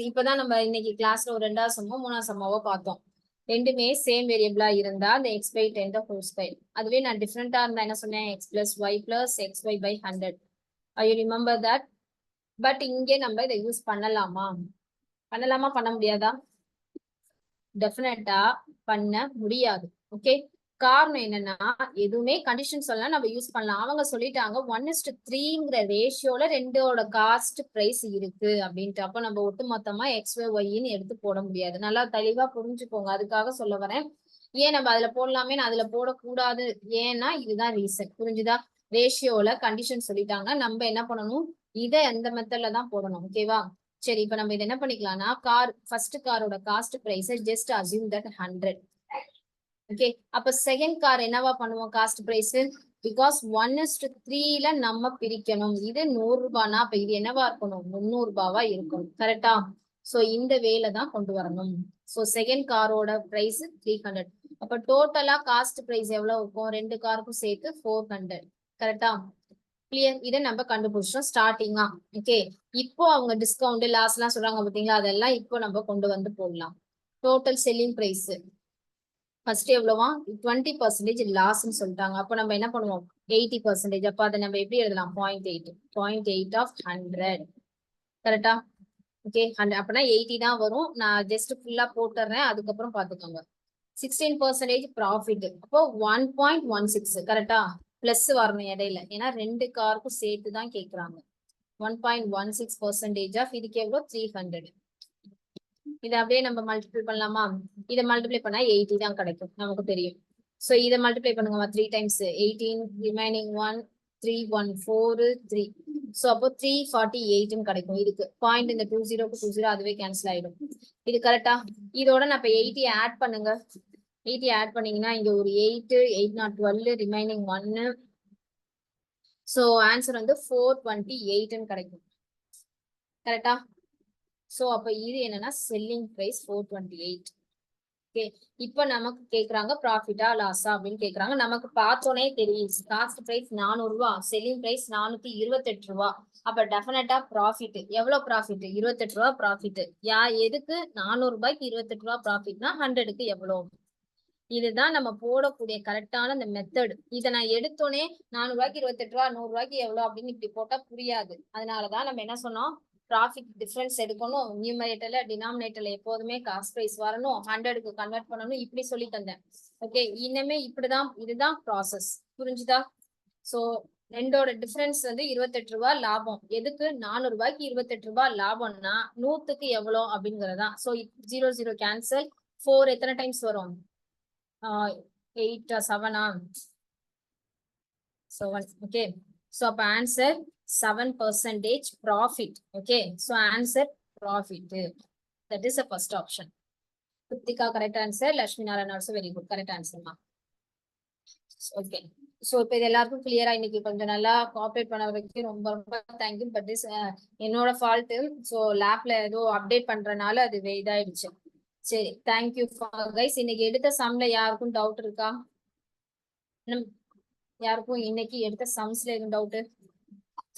இப்பதான் நம்ம இன்னைக்கு கிளாஸ்ல ஒரு 2வது சம்மோ 3வது சம்மாவோ பார்த்தோம். ரெண்டுமே சேம் வேரியபிளா இருந்தா அந்த எக்ஸ் பை 10 ஹோல் ஸ்கொயர். அதுவே நான் டிஃப்ரெண்டா இருந்தா என்ன சொன்னேன், X plus Y plus X Y by 100. I remember that. But இங்கே நம்ம இதை யூஸ் பண்ணலாமா பண்ண முடியாதா? டெஃபினட்டா பண்ண முடியாது. ஓகே, காரணம் என்னன்னா, எதுவுமே கண்டிஷன் சொல்லலாம் நம்ம யூஸ் பண்ணலாம். அவங்க சொல்லிட்டாங்க 1:3ங்கிற ரேஷியோல ரெண்டோட காஸ்ட் பிரைஸ் இருக்கு அப்படின்ட்டு. அப்ப நம்ம ஒட்டு மொத்தமா XYYன்னு எடுத்து போட முடியாது. நல்லா தெளிவா புரிஞ்சுக்கோங்க, அதுக்காக சொல்ல வரேன். ஏன் நம்ம அதுல போடலாமே, நான் அதுல போடக்கூடாது, ஏன்னா இதுதான் ரீசன். புரிஞ்சுதா? ரேஷியோல கண்டிஷன் சொல்லிட்டாங்கன்னா நம்ம என்ன பண்ணணும், இதை எந்த மெத்தட்ல தான் போடணும். ஓகேவா, சரி, இப்ப நம்ம இதை என்ன பண்ணிக்கலாம்னா, ஃபர்ஸ்ட் காரோட cost price just assume that 100. Okay, அப்ப செகண்ட் கார் என்னவா பண்ணுவோம், காஸ்ட் பிரைஸ் பிகாஸ் 1:3ல நம்ம பிரிக்கணும். இது 100 ரூபாய்னா அப்ப இது என்னவா இருக்கணும், 300 ரூபாவா இருக்கணும். கரெக்டா? சோ இந்த வேல தான் கொண்டு வரணும். சோ செகண்ட் காரோட பிரைஸ் 300. அப்ப டோட்டலா காஸ்ட் பிரைஸ் எவ்வளவு இருக்கும், ரெண்டு காருக்கும் சேர்த்து 400. கரெக்டா? கிளியர்? இதை நம்ம கண்டுபிடிச்சோம் ஸ்டார்டிங்கா. ஓகே, இப்போ அவங்க டிஸ்கவுண்ட் லாஸ் எல்லாம் சொல்றாங்க பாத்தீங்களா, அதெல்லாம் இப்போ நம்ம கொண்டு வந்து போடலாம். டோட்டல் செல்லிங் பிரைஸ் ஃபர்ஸ்ட் எவ்வளவா, 20% லாஸ்ன்னு சொல்லிட்டாங்க. அப்ப நம்ம என்ன பண்ணுவோம், 80%. அப்ப அதை நம்ம எப்படி எழுதலாம், 0.8 ஆஃப் 100. கரெக்டா? ஓகே, அப்பனா 80 தான் வரும். நான் ஜஸ்ட் ஃபுல்லா போட்டுறேன், அதுக்கப்புறம் பாத்துக்கோங்க. 16% ப்ராஃபிட், அப்போ 1.16. கரெக்டா? பிளஸ் வரணும் இடையில, ஏன்னா ரெண்டு காருக்கும் சேர்த்து தான் கேக்குறாங்க. 1.16% ஆஃப் இதுக்கு எவ்வளவு, 300. இதை அப்படியே நம்ம மல்டிப்ளை பண்ணலாமா? இதை மல்டிப்ளை பண்ணா 80 தான் கிடைக்கும், நமக்கு தெரியும். சோ இதை மல்டிப்ளை பண்ணுங்கம்மா, 3 டைம்ஸ் 18, ரிமைனிங் 1, 3, 1, 4, 3. சோ அப்போ 348 கிடைக்கும். இதுக்கு பாயிண்ட் இந்த 20க்கு 20 அதுவே கேன்சல் ஆயிடும். இது கரெக்டா? இதோட நான் இப்ப 80 ஆட் பண்ணுங்க. 80 ஆட் பண்ணீங்கன்னா இங்க ஒரு 8, 812, ரிமைனிங் 1. சோ ஆன்சர் வந்து 428 கிடைக்கும். கரெக்டா? சோ அப்ப இது என்னன்னா செல்லிங் பிரைஸ் 428. ஓகே, இப்ப நமக்கு கேக்குறாங்க ப்ராஃபிட்டா லாஸா அப்படின்னு கேக்குறாங்க. நமக்கு பார்த்தோன்னே தெரியும், காஸ்ட் பிரைஸ் 400 ரூபாய், செல்லிங் பிரைஸ் 428 ரூபாய். அப்ப டெஃபினட்டா ப்ராஃபிட் எவ்வளவு, ப்ராஃபிட் 28 ரூபாய் ப்ராஃபிட். எதுக்கு 400 ரூபாய்க்கு 28 ரூபாய் ப்ராஃபிட்னா 100க்கு எவ்வளவு. இதுதான் நம்ம போடக்கூடிய கரெக்டான இந்த மெத்தட். இதை நான் எடுத்தோன்னே 400 ரூபாய்க்கு 28 ரூபாய், 100 ரூபாய்க்கு எவ்வளவு அப்படின்னு இப்படி போட்டா புரியாது. அதனாலதான் நம்ம என்ன சொன்னோம், ப்ராஃபிட் டிஃபரன்ஸ் எடுக்கணும், நியூமரேட்டர்ல டினாமினேட்டர்ல எப்போதுமே காஸ்ட் பிரைஸ் வரணும், 100க்கு கன்வெர்ட் பண்ணணும், இப்படி சொல்லி தந்தேன். ஓகே, இனிமே இப்படிதான், இதுதான் ப்ராசஸ். புரிஞ்சுதா? சோ ரெண்டோட டிஃபரன்ஸ் வந்து 28 ரூபாய் லாபம். எதுக்கு, 400 ரூபாய்க்கு 28 ரூபாய் லாபம்னா 100க்கு எவ்வளவு அப்படிங்கறதான். So 0 0 cancel. 4 எத்தனை டைம்ஸ் வரும், 8 7 7. ஓகே, so அப்ப answer 7% profit. okay, so answer profit. That is the first option. Kritika correct answer. Lakshmi Narayan also very good correct answer ma. Okay, so இப்ப இது எல்லாருக்கும் கிளியரா இன்னைக்கு கொஞ்சம் நல்லா கோஆபரேட் பண்ண வரைக்கும் ரொம்ப ரொம்ப தேங்க்யூ. பட் திஸ் என்னோட ஃபால்ட். சோ லேப்ல ஏதோ அப்டேட் பண்றனால அது இதாயிடுச்சு. சரி தேங்க்யூ கைஸ். இன்னைக்கு எடுத்த சம்ல யாருக்கும் டவுட் இருக்கா? யாருக்கும் இன்னைக்கு எடுத்த சம்ஸ்ல எதுவும் டவுட்?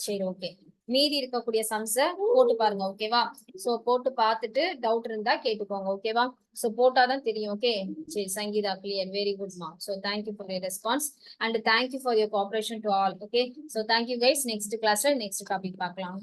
சரி ஓகே. மீதி இருக்கக்கூடிய சம்ஸ போட்டு பாருங்க ஓகேவா? சோ போட்டு பார்த்துட்டு டவுட் இருந்தா கேட்டுக்கோங்க ஓகேவா? சோ போட்டாதான் தெரியும். ஓகே சரி சங்கீதா கிளியர், வெரி குட் மா. So thank you for your response and thank you for your cooperation to all. Okay so thank you guys. Next கிளாஸ்ல நெக்ஸ்ட் டாபிக் பார்க்கலாம்.